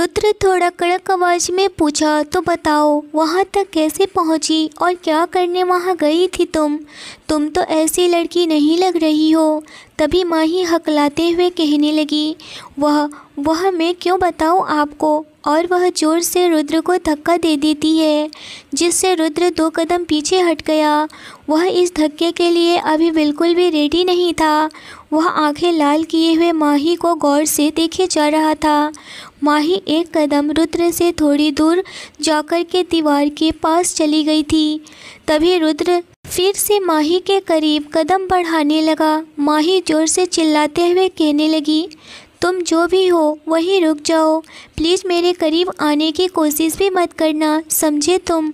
रुद्र थोड़ा कड़क आवाज़ में पूछा, तो बताओ वहाँ तक कैसे पहुँची और क्या करने वहाँ गई थी तुम तो ऐसी लड़की नहीं लग रही हो। तभी माही हकलाते हुए कहने लगी, वह मैं क्यों बताऊँ आपको। और वह ज़ोर से रुद्र को धक्का दे देती है, जिससे रुद्र 2 कदम पीछे हट गया। वह इस धक्के के लिए अभी बिल्कुल भी रेडी नहीं था। वह आंखें लाल किए हुए माही को गौर से देखे जा रहा था। माही 1 कदम रुद्र से थोड़ी दूर जाकर के दीवार के पास चली गई थी। तभी रुद्र फिर से माही के करीब कदम बढ़ाने लगा। माही ज़ोर से चिल्लाते हुए कहने लगी, तुम जो भी हो वहीं रुक जाओ, प्लीज़ मेरे करीब आने की कोशिश भी मत करना, समझे तुम।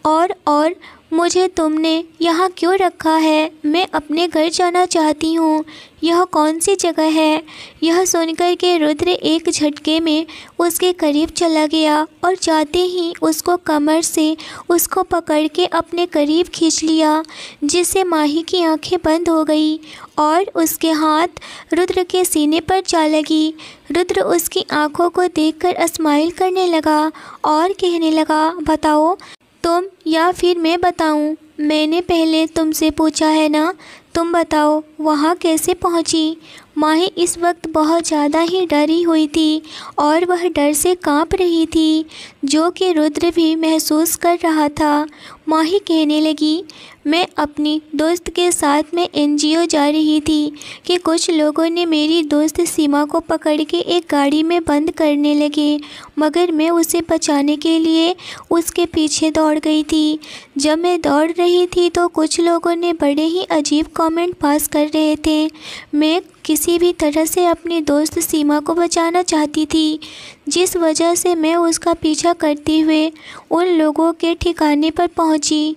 और मुझे तुमने यहाँ क्यों रखा है? मैं अपने घर जाना चाहती हूँ। यह कौन सी जगह है? यह सुनकर के रुद्र एक झटके में उसके करीब चला गया और जाते ही उसको कमर से उसको पकड़ के अपने करीब खींच लिया, जिससे माही की आंखें बंद हो गई और उसके हाथ रुद्र के सीने पर जा लगी। रुद्र उसकी आंखों को देखकर स्माइल करने लगा और कहने लगा, बताओ तुम या फिर मैं बताऊं? मैंने पहले तुमसे पूछा है ना, तुम बताओ वहाँ कैसे पहुँची। माही इस वक्त बहुत ज़्यादा ही डरी हुई थी और वह डर से कांप रही थी, जो कि रुद्र भी महसूस कर रहा था। माही कहने लगी, मैं अपनी दोस्त के साथ में एनजीओ जा रही थी कि कुछ लोगों ने मेरी दोस्त सीमा को पकड़ के एक गाड़ी में बंद करने लगे, मगर मैं उसे बचाने के लिए उसके पीछे दौड़ गई थी। जब मैं दौड़ रही थी तो कुछ लोगों ने बड़े ही अजीब कमेंट पास कर रहे थे। मैं किसी भी तरह से अपनी दोस्त सीमा को बचाना चाहती थी, जिस वजह से मैं उसका पीछा करते हुए उन लोगों के ठिकाने पर पहुंची।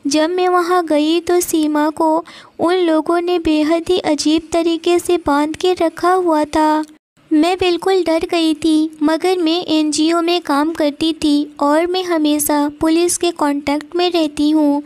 जब मैं वहां गई तो सीमा को उन लोगों ने बेहद ही अजीब तरीके से बांध के रखा हुआ था। मैं बिल्कुल डर गई थी, मगर मैं एनजीओ में काम करती थी और मैं हमेशा पुलिस के कांटेक्ट में रहती हूँ,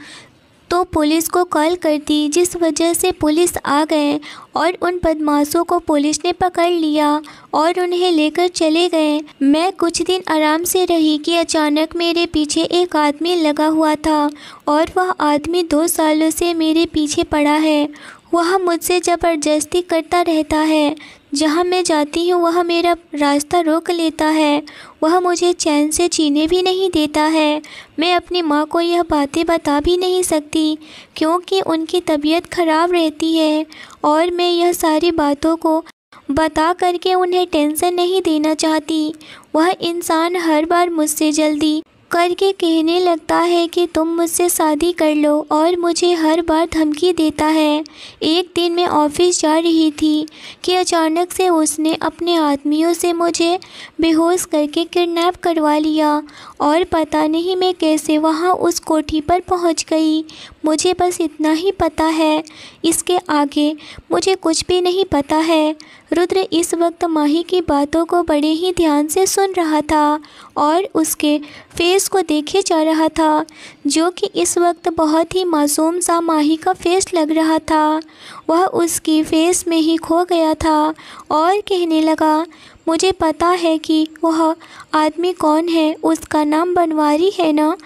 तो पुलिस को कॉल कर दी, जिस वजह से पुलिस आ गए और उन बदमाशों को पुलिस ने पकड़ लिया और उन्हें लेकर चले गए। मैं कुछ दिन आराम से रही कि अचानक मेरे पीछे एक आदमी लगा हुआ था और वह आदमी 2 सालों से मेरे पीछे पड़ा है। वह मुझसे ज़बरदस्ती करता रहता है। जहाँ मैं जाती हूँ वह मेरा रास्ता रोक लेता है। वह मुझे चैन से जीने भी नहीं देता है। मैं अपनी माँ को यह बातें बता भी नहीं सकती, क्योंकि उनकी तबीयत ख़राब रहती है और मैं यह सारी बातों को बता करके उन्हें टेंशन नहीं देना चाहती। वह इंसान हर बार मुझसे जल्दी करके कहने लगता है कि तुम मुझसे शादी कर लो और मुझे हर बार धमकी देता है। एक दिन मैं ऑफिस जा रही थी कि अचानक से उसने अपने आदमियों से मुझे बेहोश करके किडनैप करवा लिया और पता नहीं मैं कैसे वहाँ उस कोठी पर पहुँच गई। मुझे बस इतना ही पता है, इसके आगे मुझे कुछ भी नहीं पता है। रुद्र इस वक्त माही की बातों को बड़े ही ध्यान से सुन रहा था और उसके फेस को देखे जा रहा था, जो कि इस वक्त बहुत ही मासूम सा माही का फेस लग रहा था। वह उसकी फेस में ही खो गया था और कहने लगा, मुझे पता है कि वह आदमी कौन है, उसका नाम बनवारी है ना,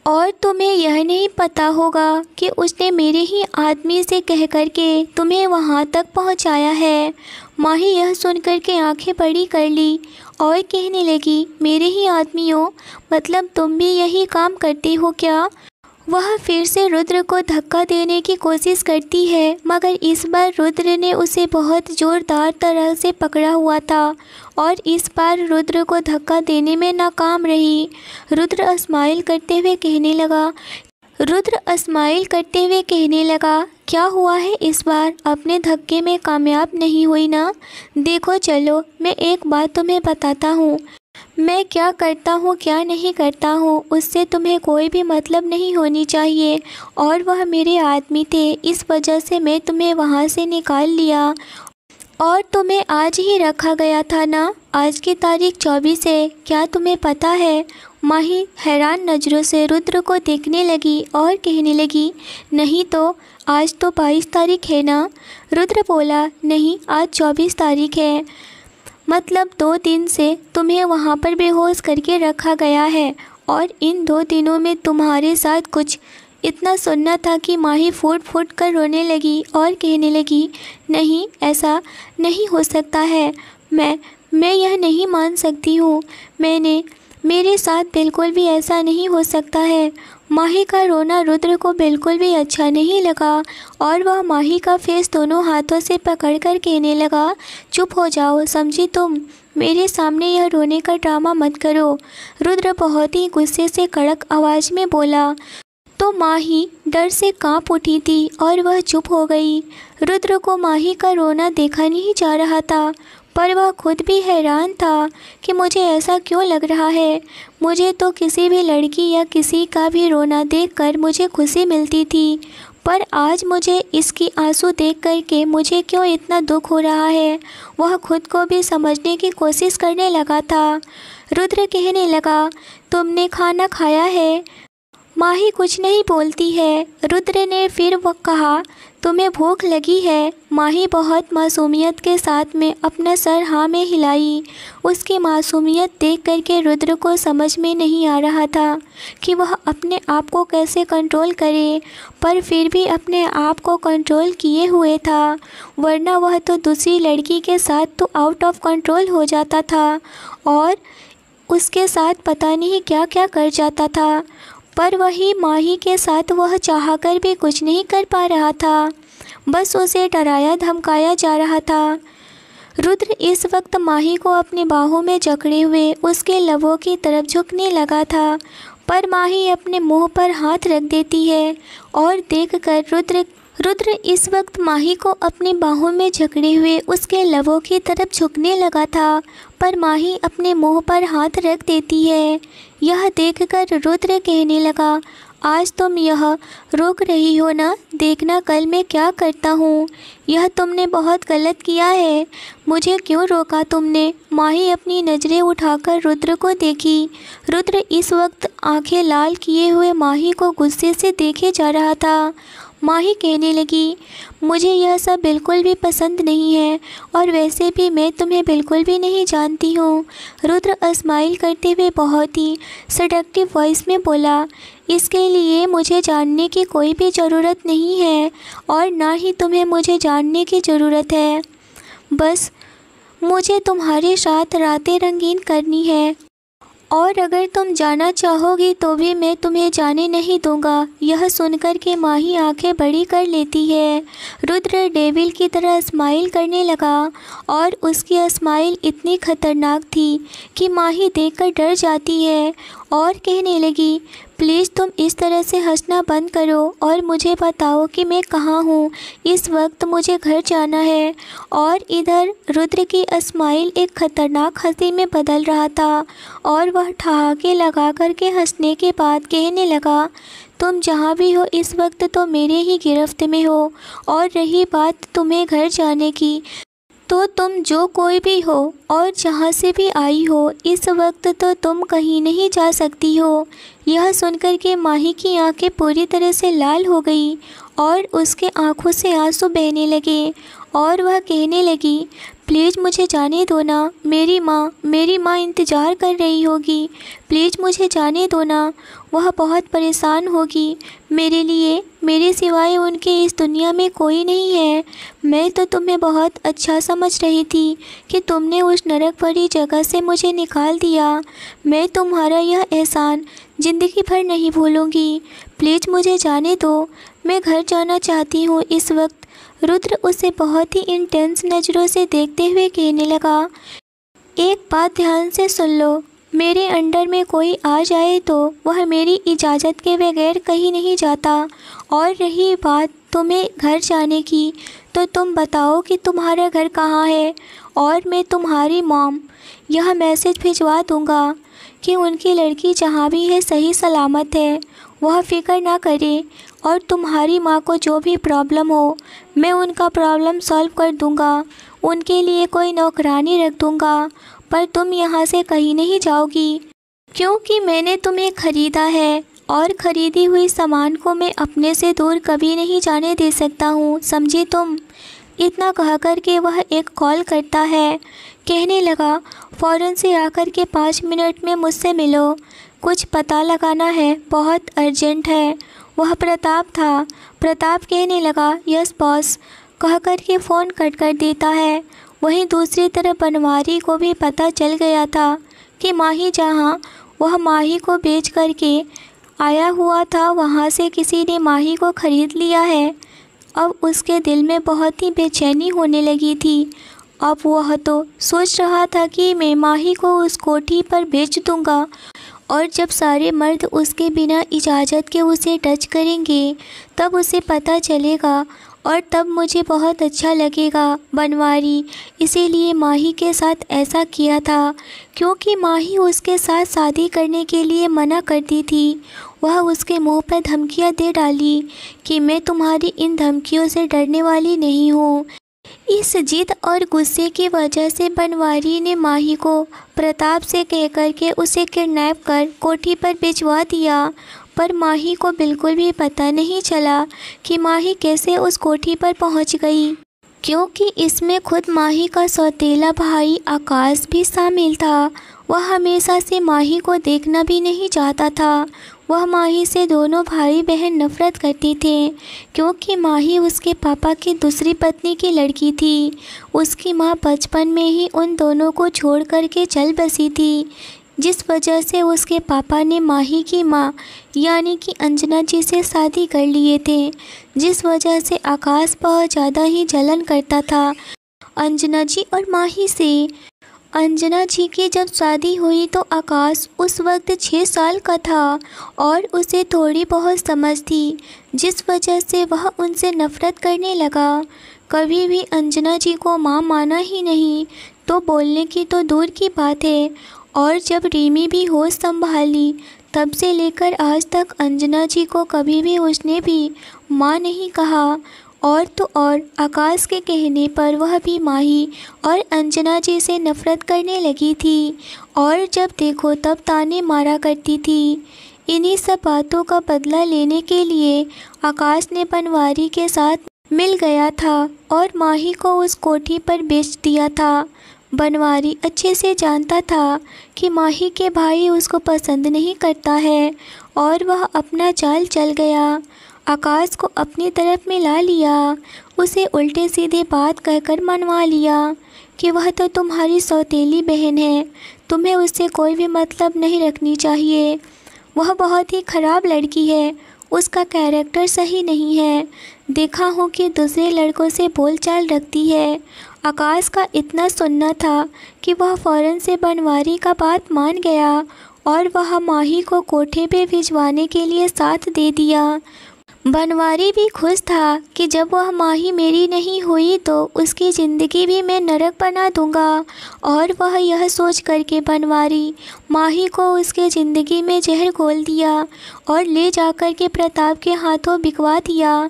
और तुम्हें यह नहीं पता होगा कि उसने मेरे ही आदमी से कह कर के तुम्हें वहाँ तक पहुँचाया है। माही यह सुनकर के आंखें बड़ी कर ली और कहने लगी, मेरे ही आदमी हो, मतलब तुम भी यही काम करती हो क्या? वह फिर से रुद्र को धक्का देने की कोशिश करती है, मगर इस बार रुद्र ने उसे बहुत ज़ोरदार तरह से पकड़ा हुआ था और इस बार रुद्र को धक्का देने में नाकाम रही। रुद्र स्माइल करते हुए कहने लगा, क्या हुआ है इस बार? अपने धक्के में कामयाब नहीं हुई ना? देखो चलो, मैं एक बात तुम्हें बताता हूँ। मैं क्या करता हूँ क्या नहीं करता हूँ उससे तुम्हें कोई भी मतलब नहीं होनी चाहिए, और वह मेरे आदमी थे, इस वजह से मैं तुम्हें वहाँ से निकाल लिया और तुम्हें आज ही रखा गया था ना। आज की तारीख 24 है, क्या तुम्हें पता है? माही हैरान नज़रों से रुद्र को देखने लगी और कहने लगी, नहीं तो आज तो 22 तारीख है ना। रुद्र बोला, नहीं आज 24 तारीख है। मतलब 2 दिन से तुम्हें वहाँ पर बेहोश करके रखा गया है और इन 2 दिनों में तुम्हारे साथ कुछ इतना सुनना था कि माही फूट फूट कर रोने लगी और कहने लगी, नहीं, ऐसा नहीं हो सकता है। मैं यह नहीं मान सकती हूँ। मेरे साथ बिल्कुल भी ऐसा नहीं हो सकता है। माही का रोना रुद्र को बिल्कुल भी अच्छा नहीं लगा और वह माही का फेस दोनों हाथों से पकड़कर कहने लगा, चुप हो जाओ, समझी तुम? मेरे सामने यह रोने का ड्रामा मत करो। रुद्र बहुत ही गुस्से से कड़क आवाज़ में बोला। तो माही डर से कांप उठी थी और वह चुप हो गई। रुद्र को माही का रोना देखा नहीं जा रहा था, पर वह खुद भी हैरान था कि मुझे ऐसा क्यों लग रहा है। मुझे तो किसी भी लड़की या किसी का भी रोना देखकर मुझे खुशी मिलती थी, पर आज मुझे इसकी आंसू देख कर के मुझे क्यों इतना दुख हो रहा है। वह खुद को भी समझने की कोशिश करने लगा था। रुद्र कहने लगा, तुमने खाना खाया है? माही कुछ नहीं बोलती है। रुद्र ने फिर वह कहा, तुम्हें भूख लगी है? माही बहुत मासूमियत के साथ में अपना सर हाँ में हिलाई। उसकी मासूमियत देख करके रुद्र को समझ में नहीं आ रहा था कि वह अपने आप को कैसे कंट्रोल करे, पर फिर भी अपने आप को कंट्रोल किए हुए था, वरना वह तो दूसरी लड़की के साथ तो आउट ऑफ कंट्रोल हो जाता था और उसके साथ पता नहीं क्या क्या कर जाता था। पर वही माही के साथ वह चाहकर भी कुछ नहीं कर पा रहा था, बस उसे डराया धमकाया जा रहा था। रुद्र इस वक्त माही को अपनी बाहों में जकड़े हुए उसके लबों की तरफ झुकने लगा था, पर माही अपने मुंह पर हाथ रख देती है और देखकर रुद्र इस वक्त माही को अपनी बाहों में जकड़े हुए उसके लबों की तरफ झुकने लगा था, पर माही अपने मुंह पर हाथ रख देती है। यह देखकर रुद्र कहने लगा, आज तुम यह रोक रही हो ना, देखना कल मैं क्या करता हूँ। यह तुमने बहुत गलत किया है, मुझे क्यों रोका तुमने? माही अपनी नज़रें उठाकर रुद्र को देखी। रुद्र इस वक्त आंखें लाल किए हुए माही को गुस्से से देखे जा रहा था। माही कहने लगी, मुझे यह सब बिल्कुल भी पसंद नहीं है और वैसे भी मैं तुम्हें बिल्कुल भी नहीं जानती हूँ। रुद्र स्माइल करते हुए बहुत ही सेडक्टिव वॉइस में बोला, इसके लिए मुझे जानने की कोई भी ज़रूरत नहीं है और ना ही तुम्हें मुझे जानने की ज़रूरत है। बस मुझे तुम्हारे साथ रातें रंगीन करनी है और अगर तुम जाना चाहोगी तो भी मैं तुम्हें जाने नहीं दूंगा। यह सुनकर के माही आंखें बड़ी कर लेती है। रुद्र डेविल की तरह स्माइल करने लगा और उसकी स्माइल इतनी खतरनाक थी कि माही देखकर डर जाती है और कहने लगी, प्लीज़ तुम इस तरह से हंसना बंद करो और मुझे बताओ कि मैं कहाँ हूँ। इस वक्त मुझे घर जाना है। और इधर रुद्र की स्माइल एक खतरनाक हंसी में बदल रहा था और वह ठहाके लगा कर के हंसने के बाद कहने लगा, तुम जहाँ भी हो इस वक्त तो मेरे ही गिरफ्त में हो और रही बात तुम्हें घर जाने की, तो तुम जो कोई भी हो और जहाँ से भी आई हो इस वक्त तो तुम कहीं नहीं जा सकती हो। यह सुनकर के माही की आंखें पूरी तरह से लाल हो गई और उसके आंखों से आंसू बहने लगे और वह कहने लगी, प्लीज़ मुझे जाने दो ना, मेरी माँ इंतज़ार कर रही होगी, प्लीज़ मुझे जाने दो ना। वह बहुत परेशान होगी मेरे लिए, मेरे सिवाय उनके इस दुनिया में कोई नहीं है। मैं तो तुम्हें बहुत अच्छा समझ रही थी कि तुमने उस नरक भरी जगह से मुझे निकाल दिया। मैं तुम्हारा यह एहसान ज़िंदगी भर नहीं भूलूंगी। प्लीज़ मुझे जाने दो, मैं घर जाना चाहती हूँ इस वक्त। रुद्र उसे बहुत ही इंटेंस नज़रों से देखते हुए कहने लगा, एक बात ध्यान से सुन लो, मेरे अंडर में कोई आ जाए तो वह मेरी इजाज़त के बगैर कहीं नहीं जाता। और रही बात तुम्हें घर जाने की, तो तुम बताओ कि तुम्हारा घर कहाँ है और मैं तुम्हारी मॉम यह मैसेज भिजवा दूँगा कि उनकी लड़की जहाँ भी है सही सलामत है, वह फ़िक्र ना करे और तुम्हारी माँ को जो भी प्रॉब्लम हो मैं उनका प्रॉब्लम सॉल्व कर दूँगा, उनके लिए कोई नौकरानी रख दूँगा, पर तुम यहाँ से कहीं नहीं जाओगी क्योंकि मैंने तुम्हें ख़रीदा है और ख़रीदी हुई सामान को मैं अपने से दूर कभी नहीं जाने दे सकता हूँ, समझी तुम? इतना कह कर के वह एक कॉल करता है। कहने लगा, फ़ौरन से आकर के 5 मिनट में मुझसे मिलो, कुछ पता लगाना है, बहुत अर्जेंट है। वह प्रताप था। प्रताप कहने लगा, यस बॉस, कह कर के फ़ोन कट कर देता है। वहीं दूसरी तरफ बनवारी को भी पता चल गया था कि माही जहाँ वह माही को बेच कर के आया हुआ था, वहाँ से किसी ने माही को ख़रीद लिया है। अब उसके दिल में बहुत ही बेचैनी होने लगी थी। अब वह तो सोच रहा था कि मैं माही को उस कोठी पर बेच दूंगा, और जब सारे मर्द उसके बिना इजाज़त के उसे टच करेंगे तब उसे पता चलेगा और तब मुझे बहुत अच्छा लगेगा। बनवारी इसीलिए माही के साथ ऐसा किया था, क्योंकि माही उसके साथ शादी करने के लिए मना करती थी। वह उसके मुंह पर धमकियां दे डाली कि मैं तुम्हारी इन धमकियों से डरने वाली नहीं हूँ। इस जिद और गुस्से की वजह से बनवारी ने माही को प्रताप से कह कर के उसे किडनैप कर कोठी पर भिजवा दिया। पर माही को बिल्कुल भी पता नहीं चला कि माही कैसे उस कोठी पर पहुंच गई, क्योंकि इसमें खुद माही का सौतेला भाई आकाश भी शामिल था। वह हमेशा से माही को देखना भी नहीं चाहता था। वह माही से दोनों भाई बहन नफरत करते थे, क्योंकि माही उसके पापा की दूसरी पत्नी की लड़की थी। उसकी माँ बचपन में ही उन दोनों को छोड़ कर के चल बसी थी, जिस वजह से उसके पापा ने माही की माँ यानी कि अंजना जी से शादी कर लिए थे, जिस वजह से आकाश बहुत ज़्यादा ही जलन करता था अंजना जी और माही से। अंजना जी की जब शादी हुई तो आकाश उस वक्त 6 साल का था और उसे थोड़ी बहुत समझ थी, जिस वजह से वह उनसे नफरत करने लगा। कभी भी अंजना जी को माँ माना ही नहीं, तो बोलने की तो दूर की बात है। और जब रीमी भी होश संभाली तब से लेकर आज तक अंजना जी को कभी भी उसने भी माँ नहीं कहा। और तो और आकाश के कहने पर वह भी माही और अंजना जी से नफरत करने लगी थी, और जब देखो तब ताने मारा करती थी। इन्हीं सब बातों का बदला लेने के लिए आकाश ने बनवारी के साथ मिल गया था और माही को उस कोठी पर बेच दिया था। बनवारी अच्छे से जानता था कि माही के भाई उसको पसंद नहीं करता है, और वह अपना चाल चल गया। आकाश को अपनी तरफ मिला लिया, उसे उल्टे सीधे बात कहकर मनवा लिया कि वह तो तुम्हारी सौतेली बहन है, तुम्हें उससे कोई भी मतलब नहीं रखनी चाहिए। वह बहुत ही ख़राब लड़की है, उसका कैरेक्टर सही नहीं है, देखा हूँ कि दूसरे लड़कों से बोलचाल रखती है। आकाश का इतना सुनना था कि वह फ़ौरन से बनवारी का बात मान गया और वह माही को कोठे पे भिजवाने के लिए साथ दे दिया। बनवारी भी खुश था कि जब वह माही मेरी नहीं हुई तो उसकी ज़िंदगी भी मैं नरक बना दूंगा, और वह यह सोच करके बनवारी माही को उसके ज़िंदगी में जहर घोल दिया और ले जाकर के प्रताप के हाथों बिकवा दिया।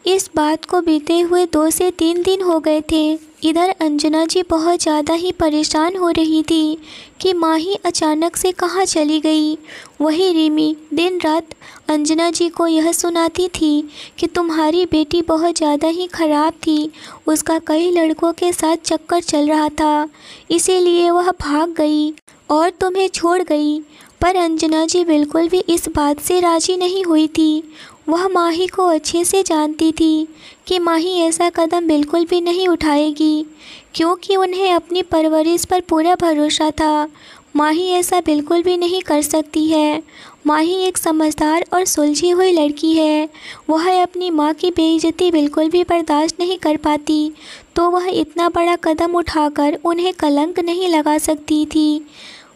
इस बात को बीते हुए 2 से 3 दिन हो गए थे। इधर अंजना जी बहुत ज़्यादा ही परेशान हो रही थी कि माही अचानक से कहाँ चली गई। वही रीमी दिन रात अंजना जी को यह सुनाती थी कि तुम्हारी बेटी बहुत ज़्यादा ही ख़राब थी, उसका कई लड़कों के साथ चक्कर चल रहा था, इसीलिए वह भाग गई और तुम्हें छोड़ गई। पर अंजना जी बिल्कुल भी इस बात से राज़ी नहीं हुई थी। वह माही को अच्छे से जानती थी कि माही ऐसा कदम बिल्कुल भी नहीं उठाएगी, क्योंकि उन्हें अपनी परवरिश पर पूरा भरोसा था। माही ऐसा बिल्कुल भी नहीं कर सकती है। माही एक समझदार और सुलझी हुई लड़की है। वह अपनी माँ की बेइज्जती बिल्कुल भी बर्दाश्त नहीं कर पाती, तो वह इतना बड़ा कदम उठाकर उन्हें कलंक नहीं लगा सकती थी।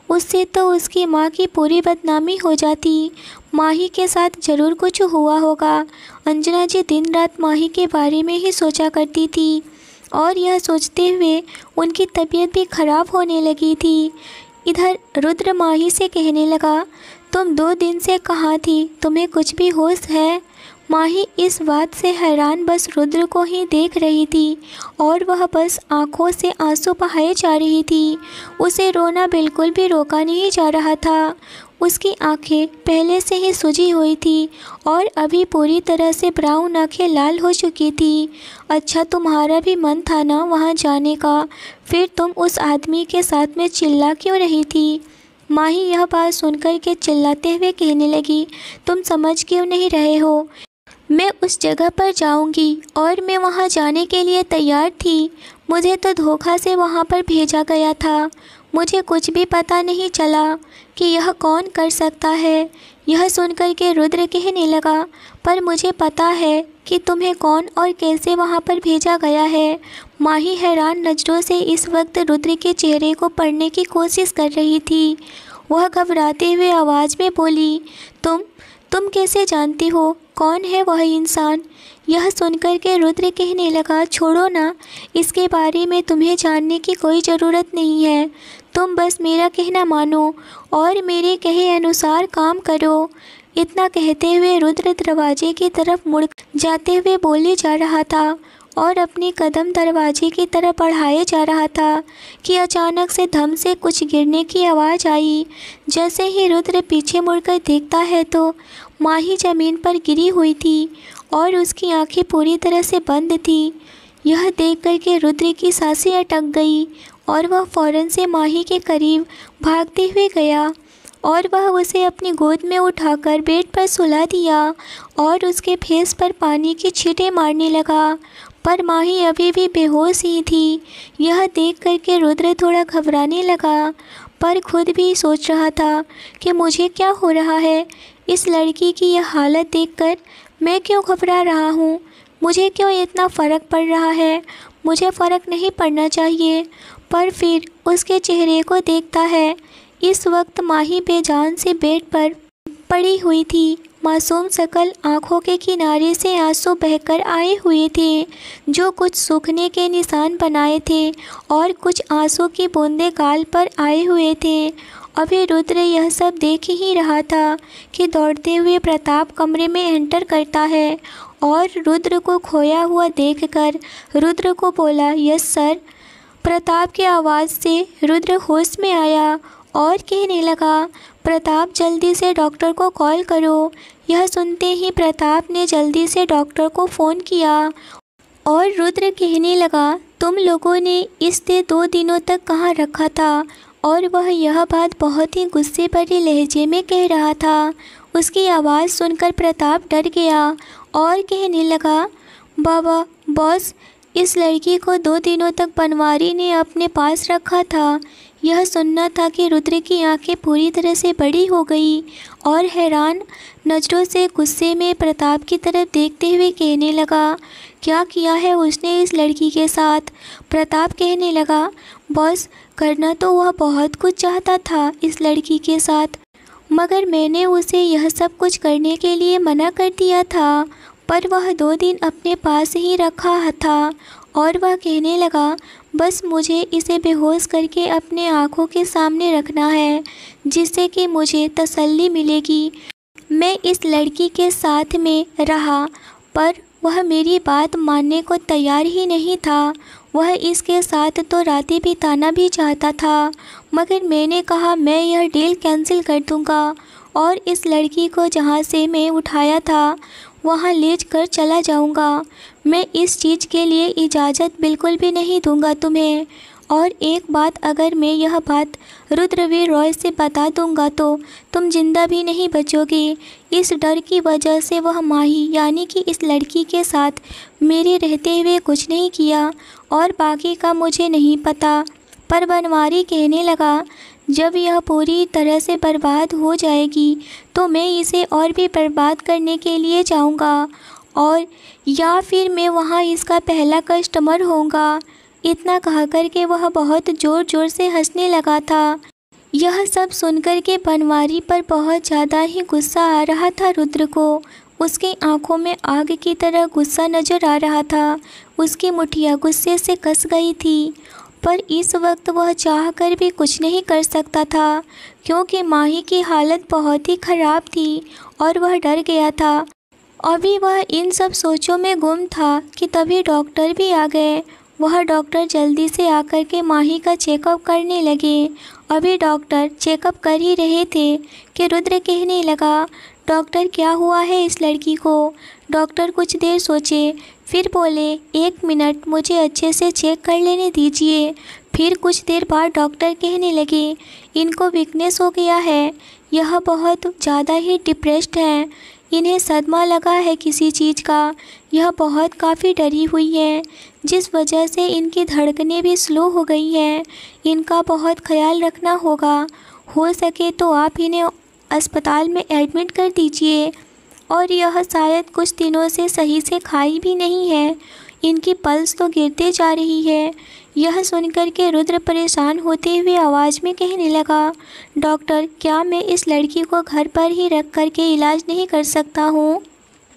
उससे तो उसकी माँ की पूरी बदनामी हो जाती। माही के साथ ज़रूर कुछ हुआ होगा। अंजना जी दिन रात माही के बारे में ही सोचा करती थी, और यह सोचते हुए उनकी तबीयत भी ख़राब होने लगी थी। इधर रुद्र माही से कहने लगा, तुम 2 दिन से कहाँ थी, तुम्हें कुछ भी होश है? माही इस बात से हैरान बस रुद्र को ही देख रही थी और वह बस आंखों से आंसू बहाए जा रही थी। उसे रोना बिल्कुल भी रोका नहीं जा रहा था। उसकी आंखें पहले से ही सूजी हुई थी और अभी पूरी तरह से ब्राउन आंखें लाल हो चुकी थी। अच्छा, तुम्हारा भी मन था ना वहाँ जाने का, फिर तुम उस आदमी के साथ में चिल्ला क्यों रही थी? माही यह बात सुनकर के चिल्लाते हुए कहने लगी, तुम समझ क्यों नहीं रहे हो? मैं उस जगह पर जाऊंगी और मैं वहां जाने के लिए तैयार थी। मुझे तो धोखा से वहां पर भेजा गया था। मुझे कुछ भी पता नहीं चला कि यह कौन कर सकता है। यह सुनकर के रुद्र कहने लगा, पर मुझे पता है कि तुम्हें कौन और कैसे वहां पर भेजा गया है। माही हैरान नज़रों से इस वक्त रुद्र के चेहरे को पढ़ने की कोशिश कर रही थी। वह घबराते हुए आवाज़ में बोली, तुम कैसे जानती हो कौन है वह इंसान? यह सुनकर के रुद्र कहने लगा, छोड़ो ना, इसके बारे में तुम्हें जानने की कोई ज़रूरत नहीं है। तुम बस मेरा कहना मानो और मेरे कहे अनुसार काम करो। इतना कहते हुए रुद्र दरवाजे की तरफ मुड़ जाते हुए बोले जा रहा था और अपने कदम दरवाजे की तरफ बढ़ाए जा रहा था कि अचानक से धम से कुछ गिरने की आवाज़ आई। जैसे ही रुद्र पीछे मुड़कर देखता है तो माही ज़मीन पर गिरी हुई थी और उसकी आंखें पूरी तरह से बंद थी। यह देख कर के रुद्र की सांसें अटक गई और वह फ़ौरन से माही के करीब भागते हुए गया और वह उसे अपनी गोद में उठाकर बेड पर सुला दिया और उसके फेस पर पानी की छींटें मारने लगा। पर माही अभी भी बेहोश ही थी। यह देख कर के रुद्र थोड़ा घबराने लगा, पर खुद भी सोच रहा था कि मुझे क्या हो रहा है। इस लड़की की यह हालत देखकर मैं क्यों घबरा रहा हूँ? मुझे क्यों इतना फ़र्क पड़ रहा है? मुझे फ़र्क नहीं पड़ना चाहिए। पर फिर उसके चेहरे को देखता है। इस वक्त माही बेजान से बेड पर पड़ी हुई थी। मासूम शकल, आँखों के किनारे से आंसू बहकर आए हुए थे, जो कुछ सूखने के निशान बनाए थे और कुछ आंसू की बूंदें गाल पर आए हुए थे। अभी रुद्र यह सब देख ही रहा था कि दौड़ते हुए प्रताप कमरे में एंटर करता है और रुद्र को खोया हुआ देखकर रुद्र को बोला, यस सर। प्रताप की आवाज़ से रुद्र होश में आया और कहने लगा, प्रताप जल्दी से डॉक्टर को कॉल करो। यह सुनते ही प्रताप ने जल्दी से डॉक्टर को फ़ोन किया और रुद्र कहने लगा, तुम लोगों ने इसे 2 दिनों तक कहाँ रखा था? और वह यह बात बहुत ही गुस्से भरे लहजे में कह रहा था। उसकी आवाज़ सुनकर प्रताप डर गया और कहने लगा, बाबा बॉस, इस लड़की को 2 दिनों तक बनवारी ने अपने पास रखा था। यह सुनना था कि रुद्र की आंखें पूरी तरह से बड़ी हो गई और हैरान नज़रों से गुस्से में प्रताप की तरफ देखते हुए कहने लगा, क्या किया है उसने इस लड़की के साथ? प्रताप कहने लगा, बॉस, करना तो वह बहुत कुछ चाहता था इस लड़की के साथ, मगर मैंने उसे यह सब कुछ करने के लिए मना कर दिया था। पर वह 2 दिन अपने पास ही रखा था और वह कहने लगा, बस मुझे इसे बेहोश करके अपने आँखों के सामने रखना है, जिससे कि मुझे तसल्ली मिलेगी। मैं इस लड़की के साथ में रहा, पर वह मेरी बात मानने को तैयार ही नहीं था। वह इसके साथ तो रातें बिताना भी चाहता था, मगर मैंने कहा मैं यह डील कैंसिल कर दूँगा और इस लड़की को जहाँ से मैं उठाया था वहाँ ले कर चला जाऊँगा। मैं इस चीज़ के लिए इजाज़त बिल्कुल भी नहीं दूँगा तुम्हें। और एक बात, अगर मैं यह बात रुद्रवीर रॉय से बता दूँगा तो तुम जिंदा भी नहीं बचोगे। इस डर की वजह से वह माही यानी कि इस लड़की के साथ मेरे रहते हुए कुछ नहीं किया और बाकी का मुझे नहीं पता। पर बनवारी कहने लगा, जब यह पूरी तरह से बर्बाद हो जाएगी तो मैं इसे और भी बर्बाद करने के लिए जाऊंगा, और या फिर मैं वहां इसका पहला कस्टमर होऊंगा। इतना कहकर के वह बहुत ज़ोर ज़ोर से हंसने लगा था। यह सब सुनकर के बनवारी पर बहुत ज़्यादा ही गुस्सा आ रहा था रुद्र को। उसकी आंखों में आग की तरह गुस्सा नज़र आ रहा था। उसकी मुठ्ठियाँ गुस्से से कस गई थी, पर इस वक्त वह चाहकर भी कुछ नहीं कर सकता था, क्योंकि माही की हालत बहुत ही ख़राब थी और वह डर गया था अभी वह इन सब सोचों में गुम था कि तभी डॉक्टर भी आ गए। वह डॉक्टर जल्दी से आकर के माही का चेकअप करने लगे। अभी डॉक्टर चेकअप कर ही रहे थे कि रुद्र कहने लगा, डॉक्टर क्या हुआ है इस लड़की को। डॉक्टर कुछ देर सोचे, फिर बोले, 1 मिनट मुझे अच्छे से चेक कर लेने दीजिए। फिर कुछ देर बाद डॉक्टर कहने लगे, इनको वीकनेस हो गया है, यह बहुत ज़्यादा ही डिप्रेस्ड हैं, इन्हें सदमा लगा है किसी चीज़ का, यह बहुत काफ़ी डरी हुई है, जिस वजह से इनकी धड़कनें भी स्लो हो गई हैं। इनका बहुत ख्याल रखना होगा, हो सके तो आप इन्हें अस्पताल में एडमिट कर दीजिए। और यह शायद कुछ दिनों से सही से खाई भी नहीं है, इनकी पल्स तो गिरते जा रही है। यह सुनकर के रुद्र परेशान होते हुए आवाज़ में कहने लगा, डॉक्टर क्या मैं इस लड़की को घर पर ही रख कर के इलाज नहीं कर सकता हूँ।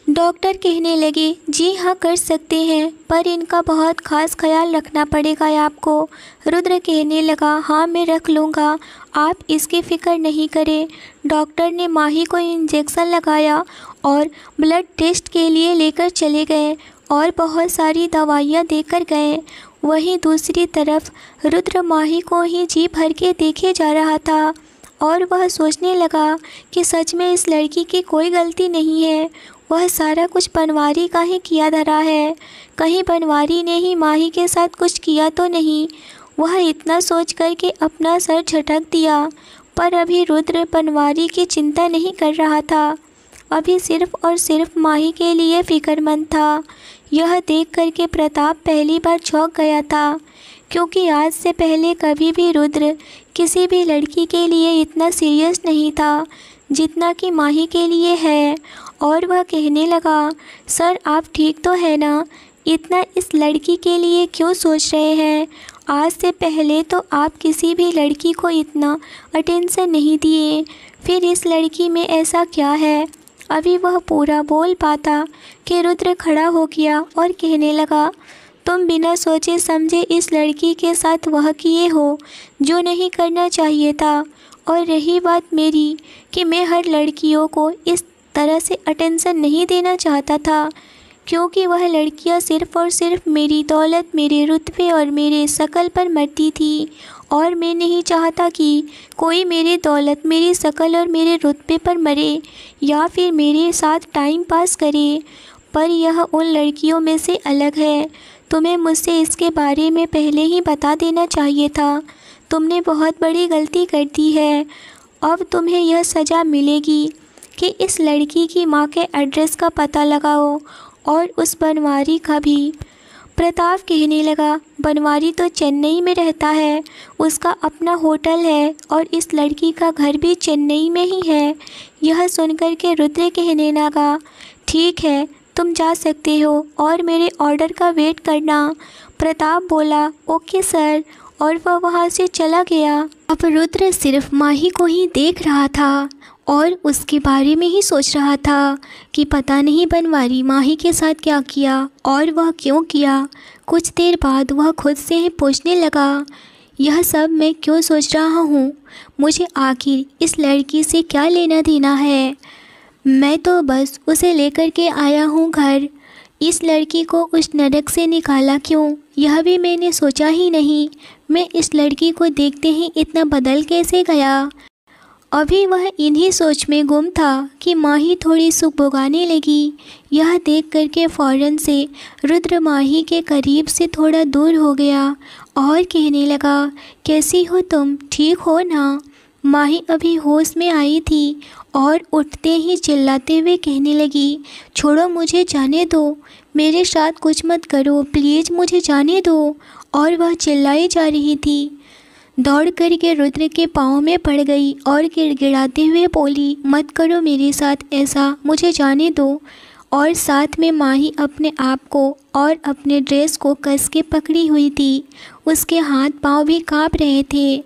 डॉक्टर कहने लगे, जी हाँ कर सकते हैं, पर इनका बहुत ख़ास ख्याल रखना पड़ेगा आपको। रुद्र कहने लगा, हाँ मैं रख लूँगा, आप इसकी फ़िक्र नहीं करें। डॉक्टर ने माही को इंजेक्शन लगाया और ब्लड टेस्ट के लिए लेकर चले गए और बहुत सारी दवाइयाँ देकर गए। वहीं दूसरी तरफ रुद्र माही को ही जी भर के देखे जा रहा था और वह सोचने लगा कि सच में इस लड़की की कोई गलती नहीं है, वह सारा कुछ बनवारी का ही किया धरा है। कहीं बनवारी ने ही माही के साथ कुछ किया तो नहीं। वह इतना सोच कर के अपना सर झटक दिया, पर अभी रुद्र बनवारी की चिंता नहीं कर रहा था, अभी सिर्फ़ और सिर्फ माही के लिए फ़िक्रमंद था। यह देख कर के प्रताप पहली बार चौंक गया था, क्योंकि आज से पहले कभी भी रुद्र किसी भी लड़की के लिए इतना सीरियस नहीं था जितना कि माही के लिए है। और वह कहने लगा, सर आप ठीक तो है ना, इतना इस लड़की के लिए क्यों सोच रहे हैं। आज से पहले तो आप किसी भी लड़की को इतना अटेंशन नहीं दिए, फिर इस लड़की में ऐसा क्या है। अभी वह पूरा बोल पाता कि रुद्र खड़ा हो गया और कहने लगा, तुम बिना सोचे समझे इस लड़की के साथ वह किए हो जो नहीं करना चाहिए था। और रही बात मेरी कि मैं हर लड़कियों को इस तरह से अटेंशन नहीं देना चाहता था, क्योंकि वह लड़कियां सिर्फ़ और सिर्फ मेरी दौलत, मेरे रुतबे और मेरे शकल पर मरती थी, और मैं नहीं चाहता कि कोई मेरी दौलत, मेरी शकल और मेरे रुतबे पर मरे या फिर मेरे साथ टाइम पास करे। पर यह उन लड़कियों में से अलग है। तुम्हें मुझसे इसके बारे में पहले ही बता देना चाहिए था। तुमने बहुत बड़ी गलती कर दी है। अब तुम्हें यह सज़ा मिलेगी कि इस लड़की की माँ के एड्रेस का पता लगाओ और उस बनवारी का भी। प्रताप कहने लगा, बनवारी तो चेन्नई में रहता है, उसका अपना होटल है और इस लड़की का घर भी चेन्नई में ही है। यह सुनकर के रुद्र कहने लगा, ठीक है तुम जा सकते हो और मेरे ऑर्डर का वेट करना। प्रताप बोला, ओके सर, और वह वहाँ से चला गया। अब रुद्र सिर्फ माही को ही देख रहा था और उसके बारे में ही सोच रहा था कि पता नहीं बनवारी माही के साथ क्या किया और वह क्यों किया। कुछ देर बाद वह खुद से ही पूछने लगा, यह सब मैं क्यों सोच रहा हूँ, मुझे आखिर इस लड़की से क्या लेना देना है। मैं तो बस उसे लेकर के आया हूँ घर। इस लड़की को उस नरक से निकाला क्यों, यह भी मैंने सोचा ही नहीं। मैं इस लड़की को देखते ही इतना बदल कैसे गया। अभी वह इन्हीं सोच में गुम था कि माही थोड़ी सुगबुगाने लगी। यह देख करके फ़ौरन से रुद्र माही के करीब से थोड़ा दूर हो गया और कहने लगा, कैसी हो तुम, ठीक हो ना। माही अभी होश में आई थी और उठते ही चिल्लाते हुए कहने लगी, छोड़ो मुझे, जाने दो, मेरे साथ कुछ मत करो, प्लीज़ मुझे जाने दो। और वह चिल्लाई जा रही थी। दौड़ करके रुद्र के पाँव में पड़ गई और गिड़गिड़ाते हुए बोली, मत करो मेरे साथ ऐसा, मुझे जाने दो। और साथ में माही अपने आप को और अपने ड्रेस को कस के पकड़ी हुई थी, उसके हाथ पाँव भी काँप रहे थे।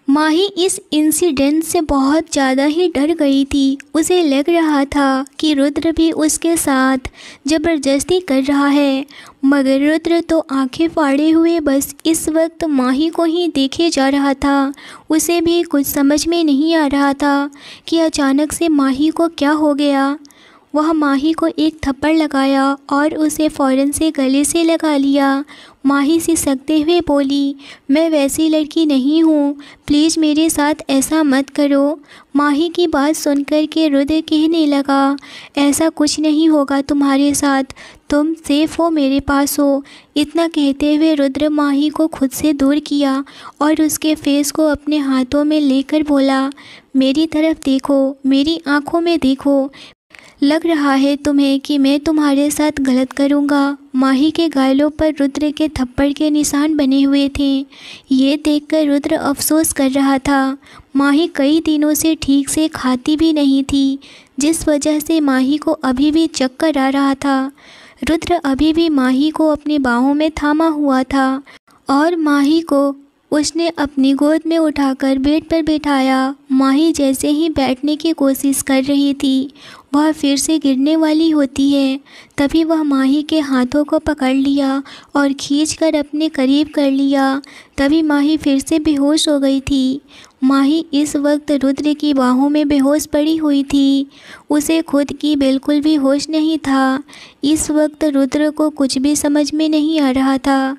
माही इस इंसिडेंट से बहुत ज़्यादा ही डर गई थी। उसे लग रहा था कि रुद्र भी उसके साथ ज़बरदस्ती कर रहा है, मगर रुद्र तो आंखें फाड़े हुए बस इस वक्त माही को ही देखे जा रहा था। उसे भी कुछ समझ में नहीं आ रहा था कि अचानक से माही को क्या हो गया। वह माही को एक थप्पड़ लगाया और उसे फ़ौरन से गले से लगा लिया। माही सिसकते हुए बोली, मैं वैसी लड़की नहीं हूँ, प्लीज़ मेरे साथ ऐसा मत करो। माही की बात सुनकर के रुद्र कहने लगा, ऐसा कुछ नहीं होगा तुम्हारे साथ, तुम सेफ हो, मेरे पास हो। इतना कहते हुए रुद्र माही को खुद से दूर किया और उसके फेस को अपने हाथों में लेकर बोला, मेरी तरफ देखो, मेरी आँखों में देखो, लग रहा है तुम्हें कि मैं तुम्हारे साथ गलत करूँगा। माही के गालों पर रुद्र के थप्पड़ के निशान बने हुए थे। ये देखकर रुद्र अफसोस कर रहा था। माही कई दिनों से ठीक से खाती भी नहीं थी, जिस वजह से माही को अभी भी चक्कर आ रहा था। रुद्र अभी भी माही को अपनी बाहों में थामा हुआ था और माही को उसने अपनी गोद में उठाकर बेड पर बिठाया। माही जैसे ही बैठने की कोशिश कर रही थी, वह फिर से गिरने वाली होती है। तभी वह माही के हाथों को पकड़ लिया और खींचकर अपने करीब कर लिया। तभी माही फिर से बेहोश हो गई थी। माही इस वक्त रुद्र की बाहों में बेहोश पड़ी हुई थी। उसे खुद की बिल्कुल भी होश नहीं था। इस वक्त रुद्र को कुछ भी समझ में नहीं आ रहा था।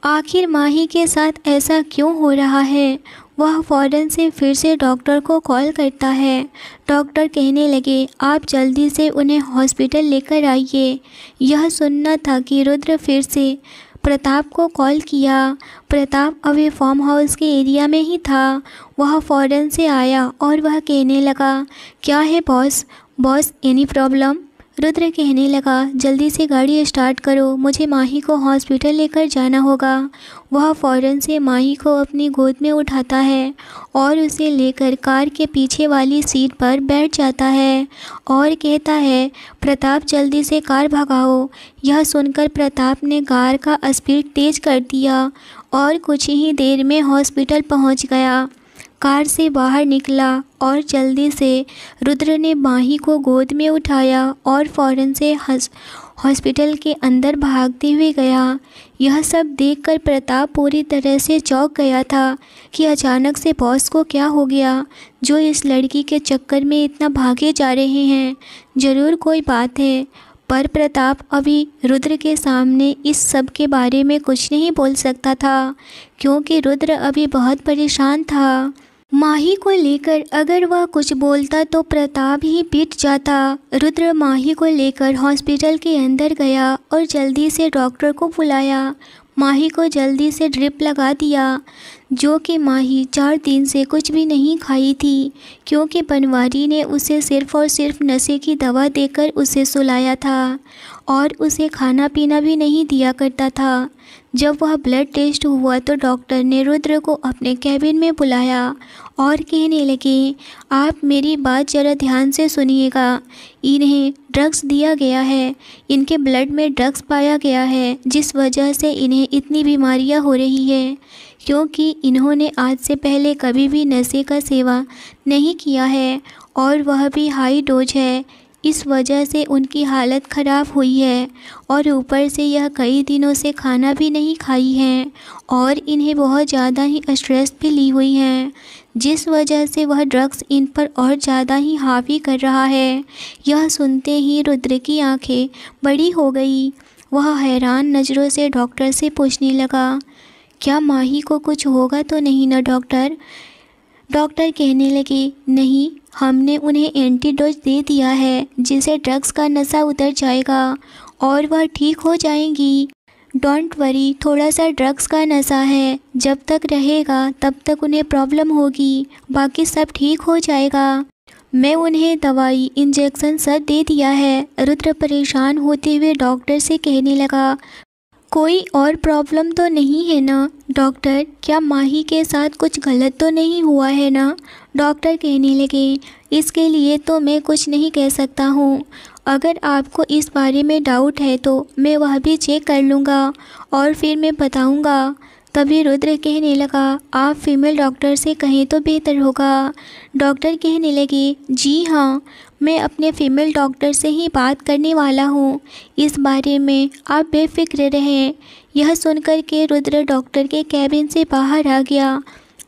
आखिर माही के साथ ऐसा क्यों हो रहा है? वह फ़ौरन से फिर से डॉक्टर को कॉल करता है। डॉक्टर कहने लगे, आप जल्दी से उन्हें हॉस्पिटल लेकर आइए। यह सुनना था कि रुद्र फिर से प्रताप को कॉल किया। प्रताप अभी फार्म हाउस के एरिया में ही था। वह फ़ौरन से आया और वह कहने लगा, क्या है boss? Boss any problem? Rudra कहने लगा, जल्दी से गाड़ी स्टार्ट करो, मुझे माही को हॉस्पिटल लेकर जाना होगा। वह फ़ौरन से माही को अपनी गोद में उठाता है और उसे लेकर कार के पीछे वाली सीट पर बैठ जाता है और कहता है, प्रताप जल्दी से कार भगाओ। यह सुनकर प्रताप ने कार का स्पीड तेज़ कर दिया और कुछ ही देर में हॉस्पिटल पहुंच गया। कार से बाहर निकला और जल्दी से रुद्र ने माही को गोद में उठाया और फ़ौरन से हॉस्पिटल के अंदर भागते हुए गया। यह सब देखकर प्रताप पूरी तरह से चौंक गया था कि अचानक से बॉस को क्या हो गया, जो इस लड़की के चक्कर में इतना भागे जा रहे हैं। ज़रूर कोई बात है, पर प्रताप अभी रुद्र के सामने इस सब के बारे में कुछ नहीं बोल सकता था, क्योंकि रुद्र अभी बहुत परेशान था। माही को लेकर अगर वह कुछ बोलता तो प्रताप ही पीट जाता। रुद्र माही को लेकर हॉस्पिटल के अंदर गया और जल्दी से डॉक्टर को बुलाया। माही को जल्दी से ड्रिप लगा दिया, जो कि माही 4 दिन से कुछ भी नहीं खाई थी, क्योंकि बनवारी ने उसे सिर्फ़ और सिर्फ नशे की दवा देकर उसे सुलाया था और उसे खाना पीना भी नहीं दिया करता था। जब वह ब्लड टेस्ट हुआ तो डॉक्टर ने रुद्र को अपने कैबिन में बुलाया और कहने लगे, आप मेरी बात ज़रा ध्यान से सुनिएगा। इन्हें ड्रग्स दिया गया है, इनके ब्लड में ड्रग्स पाया गया है, जिस वजह से इन्हें इतनी बीमारियां हो रही है, क्योंकि इन्होंने आज से पहले कभी भी नशे का सेवा नहीं किया है और वह भी हाई डोज है। इस वजह से उनकी हालत ख़राब हुई है और ऊपर से यह कई दिनों से खाना भी नहीं खाई हैं और इन्हें बहुत ज़्यादा ही स्ट्रेस भी ली हुई हैं, जिस वजह से वह ड्रग्स इन पर और ज़्यादा ही हावी कर रहा है। यह सुनते ही रुद्र की आंखें बड़ी हो गई। वह हैरान नज़रों से डॉक्टर से पूछने लगा, क्या माही को कुछ होगा तो नहीं ना डॉक्टर? डॉक्टर कहने लगे, नहीं, हमने उन्हें एंटीडोज दे दिया है, जिससे ड्रग्स का नशा उतर जाएगा और वह ठीक हो जाएंगी। डोंट वरी, थोड़ा सा ड्रग्स का नशा है, जब तक रहेगा तब तक उन्हें प्रॉब्लम होगी, बाकी सब ठीक हो जाएगा। मैं उन्हें दवाई इंजेक्शन सब दे दिया है। रुद्र परेशान होते हुए डॉक्टर से कहने लगा, कोई और प्रॉब्लम तो नहीं है ना डॉक्टर? क्या माही के साथ कुछ गलत तो नहीं हुआ है ना? डॉक्टर कहने लगे, इसके लिए तो मैं कुछ नहीं कह सकता हूँ। अगर आपको इस बारे में डाउट है तो मैं वह भी चेक कर लूँगा और फिर मैं बताऊँगा। तभी रुद्र कहने लगा, आप फीमेल डॉक्टर से कहें तो बेहतर होगा। डॉक्टर कहने लगे, जी हाँ, मैं अपने फीमेल डॉक्टर से ही बात करने वाला हूँ, इस बारे में आप बेफिक्र रहें। यह सुनकर के रुद्र डॉक्टर के कैबिन से बाहर आ गया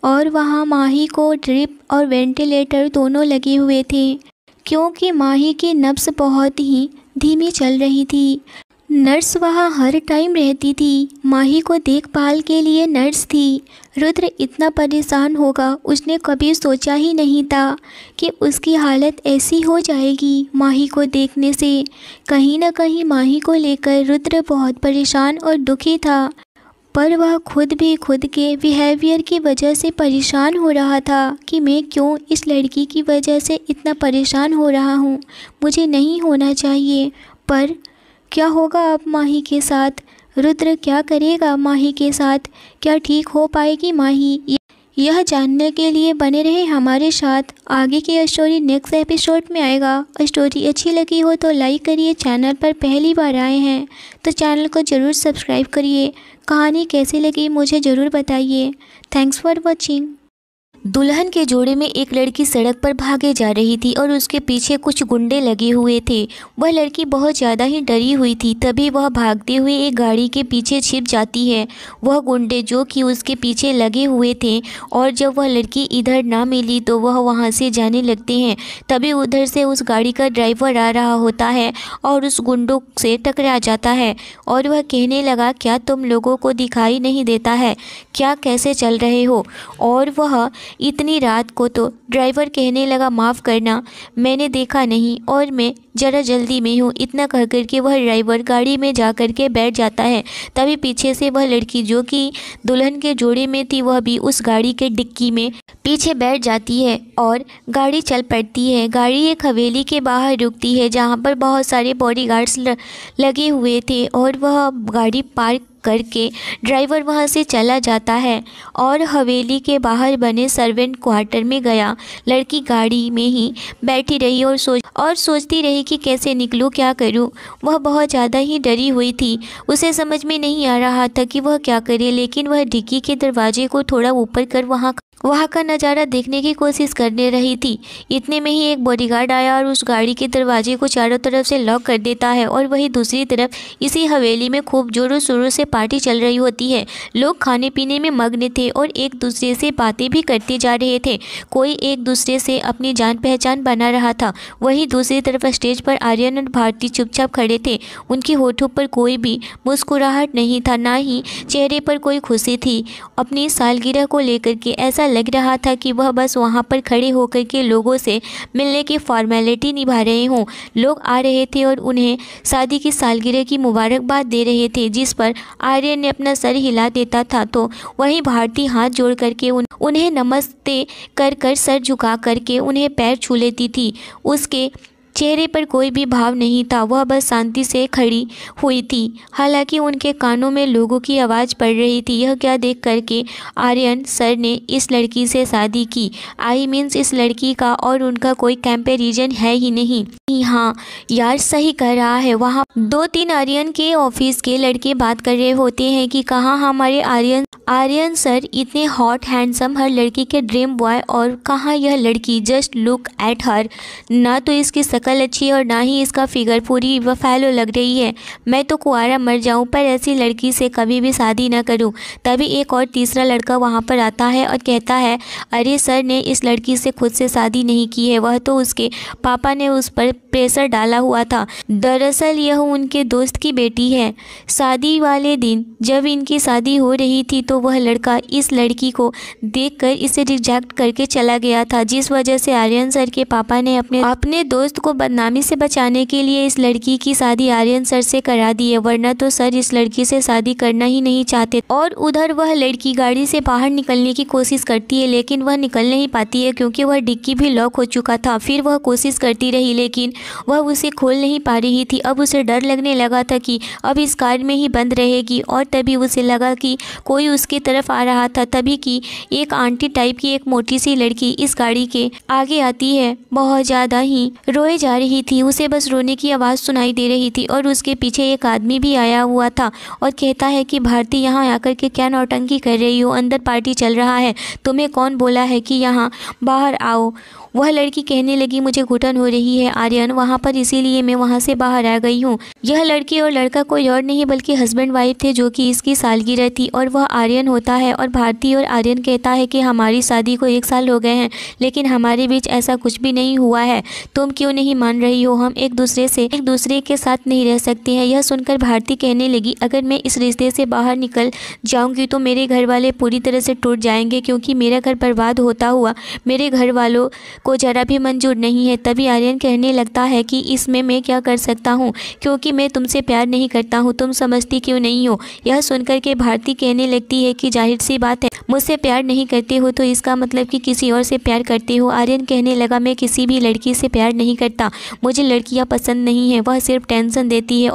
और वहाँ माही को ड्रिप और वेंटिलेटर दोनों लगे हुए थे, क्योंकि माही की नब्ज़ बहुत ही धीमी चल रही थी। नर्स वहाँ हर टाइम रहती थी, माही को देखभाल के लिए नर्स थी। रुद्र इतना परेशान होगा उसने कभी सोचा ही नहीं था कि उसकी हालत ऐसी हो जाएगी माही को देखने से। कहीं ना कहीं माही को लेकर रुद्र बहुत परेशान और दुखी था, पर वह खुद भी खुद के बिहेवियर की वजह से परेशान हो रहा था कि मैं क्यों इस लड़की की वजह से इतना परेशान हो रहा हूँ, मुझे नहीं होना चाहिए। पर क्या होगा अब माही के साथ? रुद्र क्या करेगा माही के साथ? क्या ठीक हो पाएगी माही? यह जानने के लिए बने रहे हमारे साथ। आगे की स्टोरी नेक्स्ट एपिसोड में आएगा। स्टोरी अच्छी लगी हो तो लाइक करिए, चैनल पर पहली बार आए हैं तो चैनल को ज़रूर सब्सक्राइब करिए। कहानी कैसी लगी मुझे ज़रूर बताइए। Thanks for watching. दुल्हन के जोड़े में एक लड़की सड़क पर भागे जा रही थी और उसके पीछे कुछ गुंडे लगे हुए थे। वह लड़की बहुत ज़्यादा ही डरी हुई थी। तभी वह भागते हुए एक गाड़ी के पीछे छिप जाती है। वह गुंडे जो कि उसके पीछे लगे हुए थे, और जब वह लड़की इधर ना मिली तो वह वहां से जाने लगते हैं। तभी उधर से उस गाड़ी का ड्राइवर आ रहा होता है और उस गुंडों से टकरा जाता है और वह कहने लगा, क्या तुम लोगों को दिखाई नहीं देता है क्या, कैसे चल रहे हो? और वह इतनी रात को तो ड्राइवर कहने लगा, माफ़ करना मैंने देखा नहीं और मैं ज़रा जल्दी में हूँ। इतना कह कर के वह ड्राइवर गाड़ी में जा कर के बैठ जाता है। तभी पीछे से वह लड़की जो कि दुल्हन के जोड़े में थी वह भी उस गाड़ी के डिक्की में पीछे बैठ जाती है और गाड़ी चल पड़ती है। गाड़ी एक हवेली के बाहर रुकती है जहाँ पर बहुत सारे बॉडीगार्ड्स लगे हुए थे और वह गाड़ी पार्क करके ड्राइवर वहां से चला जाता है और हवेली के बाहर बने सर्वेंट क्वार्टर में गया। लड़की गाड़ी में ही बैठी रही और सोचती रही कि कैसे निकलूं, क्या करूं। वह बहुत ज़्यादा ही डरी हुई थी। उसे समझ में नहीं आ रहा था कि वह क्या करे, लेकिन वह डिक्की के दरवाजे को थोड़ा ऊपर कर वहाँ का नज़ारा देखने की कोशिश करने रही थी। इतने में ही एक बॉडीगार्ड आया और उस गाड़ी के दरवाजे को चारों तरफ से लॉक कर देता है। और वहीं दूसरी तरफ इसी हवेली में खूब जोरों शोरों से पार्टी चल रही होती है। लोग खाने पीने में मग्न थे और एक दूसरे से बातें भी करते जा रहे थे। कोई एक दूसरे से अपनी जान पहचान बना रहा था। वहीं दूसरी तरफ स्टेज पर आर्यन और भारती चुपचाप खड़े थे। उनके होठों पर कोई भी मुस्कुराहट नहीं था, ना ही चेहरे पर कोई खुशी थी। अपनी सालगिरह को लेकर के ऐसा लग रहा था कि वह बस वहाँ पर खड़े होकर के लोगों से मिलने की फॉर्मेलिटी निभा रहे हों। लोग आ रहे थे और उन्हें शादी की सालगिरह की मुबारकबाद दे रहे थे, जिस पर आर्यन ने अपना सर हिला देता था तो वहीं भारती हाथ जोड़ करके उन्हें नमस्ते कर सर झुका करके उन्हें पैर छू लेती थी। उसके चेहरे पर कोई भी भाव नहीं था, वह बस शांति से खड़ी हुई थी। हालांकि उनके कानों में लोगों की आवाज़ पड़ रही थी। यह क्या देख करके आर्यन सर ने इस लड़की से शादी की, आई मीन्स इस लड़की का और उनका कोई कंपैरिजन है ही नहीं। हाँ यार सही कह रहा है। वहाँ 2-3 आर्यन के ऑफिस के लड़के बात कर रहे होते हैं कि कहाँ हमारे आर्यन सर इतने हॉट हैंडसम, हर लड़की के ड्रीम बॉय, और कहाँ यह लड़की, जस्ट लुक एट हर। ना तो इसकी शकल अच्छी और ना ही इसका फिगर, पूरी फैलो लग रही है। मैं तो कुआरा मर जाऊं पर ऐसी लड़की से कभी भी शादी ना करूं। तभी एक और तीसरा लड़का वहां पर आता है और कहता है, अरे सर ने इस लड़की से खुद से शादी नहीं की है, वह तो उसके पापा ने उस पर प्रेशर डाला हुआ था। दरअसल यह उनके दोस्त की बेटी है। शादी वाले दिन जब इनकी शादी हो रही थी तो वह लड़का इस लड़की को देखकर इसे रिजेक्ट करके चला गया था, जिस वजह से आर्यन सर के पापा ने अपने दोस्त को बदनामी से बचाने के लिए इस लड़की की शादी आर्यन सर से करा दी है, वरना तो सर इस लड़की से शादी करना ही नहीं चाहते। और उधर वह लड़की गाड़ी से बाहर निकलने की कोशिश करती है, लेकिन वह निकल नहीं पाती है क्योंकि वह डिक्की भी लॉक हो चुका था। फिर वह कोशिश करती रही लेकिन वह उसे खोल नहीं पा रही थी। अब उसे डर लगने लगा था कि अब इस कार में ही बंद रहेगी, और तभी उसे लगा कि कोई उसकी तरफ आ रहा था। तभी कि एक आंटी टाइप की एक मोटी सी लड़की इस गाड़ी के आगे आती है। बहुत ज़्यादा ही रोए जा रही थी, उसे बस रोने की आवाज़ सुनाई दे रही थी। और उसके पीछे एक आदमी भी आया हुआ था और कहता है कि भारती यहाँ आकर के क्या नौटंकी कर रही हो, अंदर पार्टी चल रहा है, तुम्हें कौन बोला है कि यहाँ बाहर आओ। वह लड़की कहने लगी, मुझे घुटन हो रही है आर्यन वहाँ पर, इसीलिए मैं वहाँ से बाहर आ गई हूँ। यह लड़की और लड़का कोई और नहीं बल्कि हस्बैंड वाइफ थे, जो कि इसकी सालगिरह थी और वह आर्यन होता है। और भारती और आर्यन कहता है कि हमारी शादी को 1 साल हो गए हैं, लेकिन हमारे बीच ऐसा कुछ भी नहीं हुआ है। तुम क्यों नहीं मान रही हो? हम एक दूसरे के साथ नहीं रह सकते हैं। यह सुनकर भारती कहने लगी, अगर मैं इस रिश्ते से बाहर निकल जाऊंगी तो मेरे घर वाले पूरी तरह से टूट जाएंगे, क्योंकि मेरा घर बर्बाद होता हुआ मेरे घर वालों को जरा भी मंजूर नहीं है। तभी आर्यन कहने लगता है कि इसमें मैं क्या कर सकता हूँ, क्योंकि मैं तुमसे प्यार नहीं करता हूँ, तुम समझती क्यों नहीं हो? यह सुनकर के भारती कहने लगती है कि जाहिर सी बात है, मुझसे प्यार नहीं करते हो तो इसका मतलब कि किसी और से प्यार करते हो। आर्यन कहने लगा, मैं किसी भी लड़की से प्यार नहीं करता, मुझे लड़कियां पसंद नहीं है, वह सिर्फ टेंशन देती है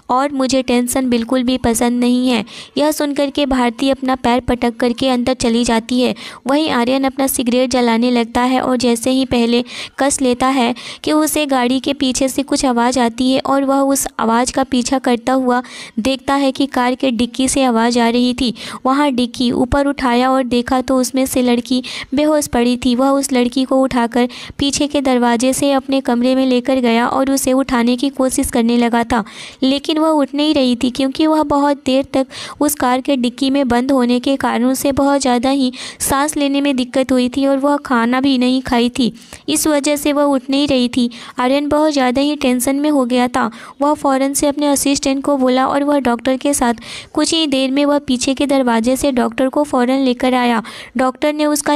और मुझे टेंशन बिल्कुल भी पसंद नहीं है। यह सुनकर के भारती अपना पैर पटक करके अंदर चली जाती है। वहीं आर्यन अपना सिगरेट जलाने लगता है और जैसे ही पहले कस लेता है कि उसे गाड़ी के पीछे से कुछ आवाज़ आती है और वह उस आवाज़ का पीछा करता हुआ देखता है कि कार के डिक्की से आवाज़ आ रही थी। वहाँ डिक्की ऊपर उठाया और देखा तो उसमें से लड़की बेहोश पड़ी थी। वह उस लड़की को उठाकर पीछे के दरवाजे से अपने कमरे में लेकर गया और उसे उठाने की कोशिश करने लगा था, लेकिन वह उठ नहीं रही थी, क्योंकि वह बहुत देर तक उस कार के डिक्की में बंद होने के कारण उसे बहुत ज़्यादा ही सांस लेने में दिक्कत हुई थी और वह खाना भी नहीं खाई थी। इस वजह से वह उठ नहीं रही थी। आर्यन बहुत ज़्यादा ही टेंशन में हो गया था। वह फ़ौरन से अपने असिस्टेंट को बोला और वह डॉक्टर के साथ कुछ ही देर में वह पीछे के दरवाजे से डॉक्टर को फ़ौरन लेकर आया। डॉक्टर ने उसका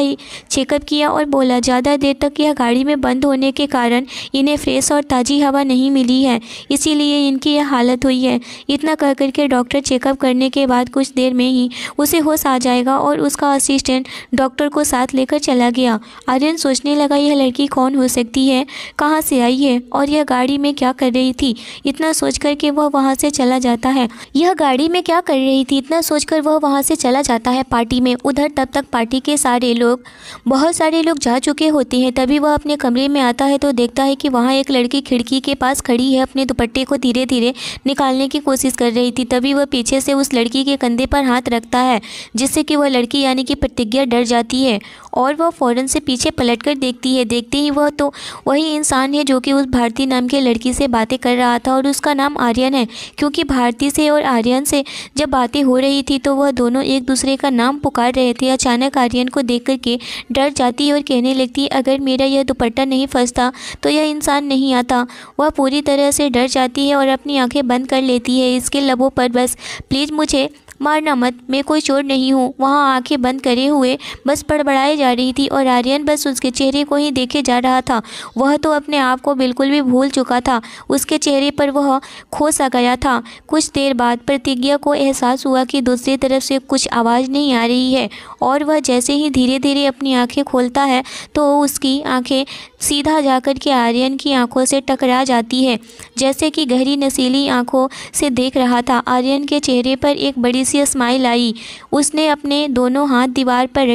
चेकअप किया और बोला, ज़्यादा देर तक यह गाड़ी में बंद होने के कारण इन्हें फ्रेश और ताज़ी हवा नहीं मिली है, इसीलिए इनकी यह हालत हुई है। इतना कह कर के डॉक्टर चेकअप करने के बाद कुछ देर में ही उसे होश आ जाएगा और उसका असिस्टेंट डॉक्टर को साथ लेकर चला गया। आर्यन सोचने लगा, यह लड़की कौन हो सकती है, कहाँ से आई है और यह गाड़ी में क्या कर रही थी। इतना सोच कर के वह वहाँ से चला जाता है। यह गाड़ी में क्या कर रही थी, इतना सोचकर वह वहाँ से चला जाता है पार्टी में। उधर तब तक पार्टी के बहुत सारे लोग जा चुके होते हैं। तभी वह अपने कमरे में आता है तो देखता है कि वहाँ एक लड़की खिड़की के पास खड़ी है, अपने दुपट्टे को धीरे धीरे निकालने की कोशिश कर रही थी। तभी वह पीछे से उस लड़की के कंधे पर हाथ रखता है, जिससे कि वह लड़की यानी कि प्रतिज्ञा डर जाती है और वह फ़ौरन से पीछे पलटकर देखती है। देखते ही वह तो वही इंसान है जो कि उस भारती नाम के लड़की से बातें कर रहा था और उसका नाम आर्यन है, क्योंकि भारती से और आर्यन से जब बातें हो रही थी तो वह दोनों एक दूसरे का नाम पुकार रहे थे। अचानक आर्यन को देख कर के डर जाती है और कहने लगती है, अगर मेरा यह दुपट्टा नहीं फंसता तो यह इंसान नहीं आता। वह पूरी तरह से डर जाती है और अपनी आंखें बंद कर लेती है। इसके लबों पर बस प्लीज़ मुझे मारना मत, मैं कोई चोर नहीं हूँ, वहाँ आंखें बंद करे हुए बस बड़बड़ाए जा रही थी और आर्यन बस उसके चेहरे को ही देखे जा रहा था। वह तो अपने आप को बिल्कुल भी भूल चुका था, उसके चेहरे पर वह खो सा गया था। कुछ देर बाद प्रतिज्ञा को एहसास हुआ कि दूसरी तरफ से कुछ आवाज़ नहीं आ रही है और वह जैसे ही धीरे धीरे अपनी आंखें खोलता है तो उसकी आंखें सीधा जाकर के आर्यन की आंखों से टकरा जाती है, जैसे कि गहरी नशीली आंखों से देख रहा था। आर्यन के चेहरे पर एक बड़ी सी स्माइल आई। उसने अपने दोनों हाथ दीवार पर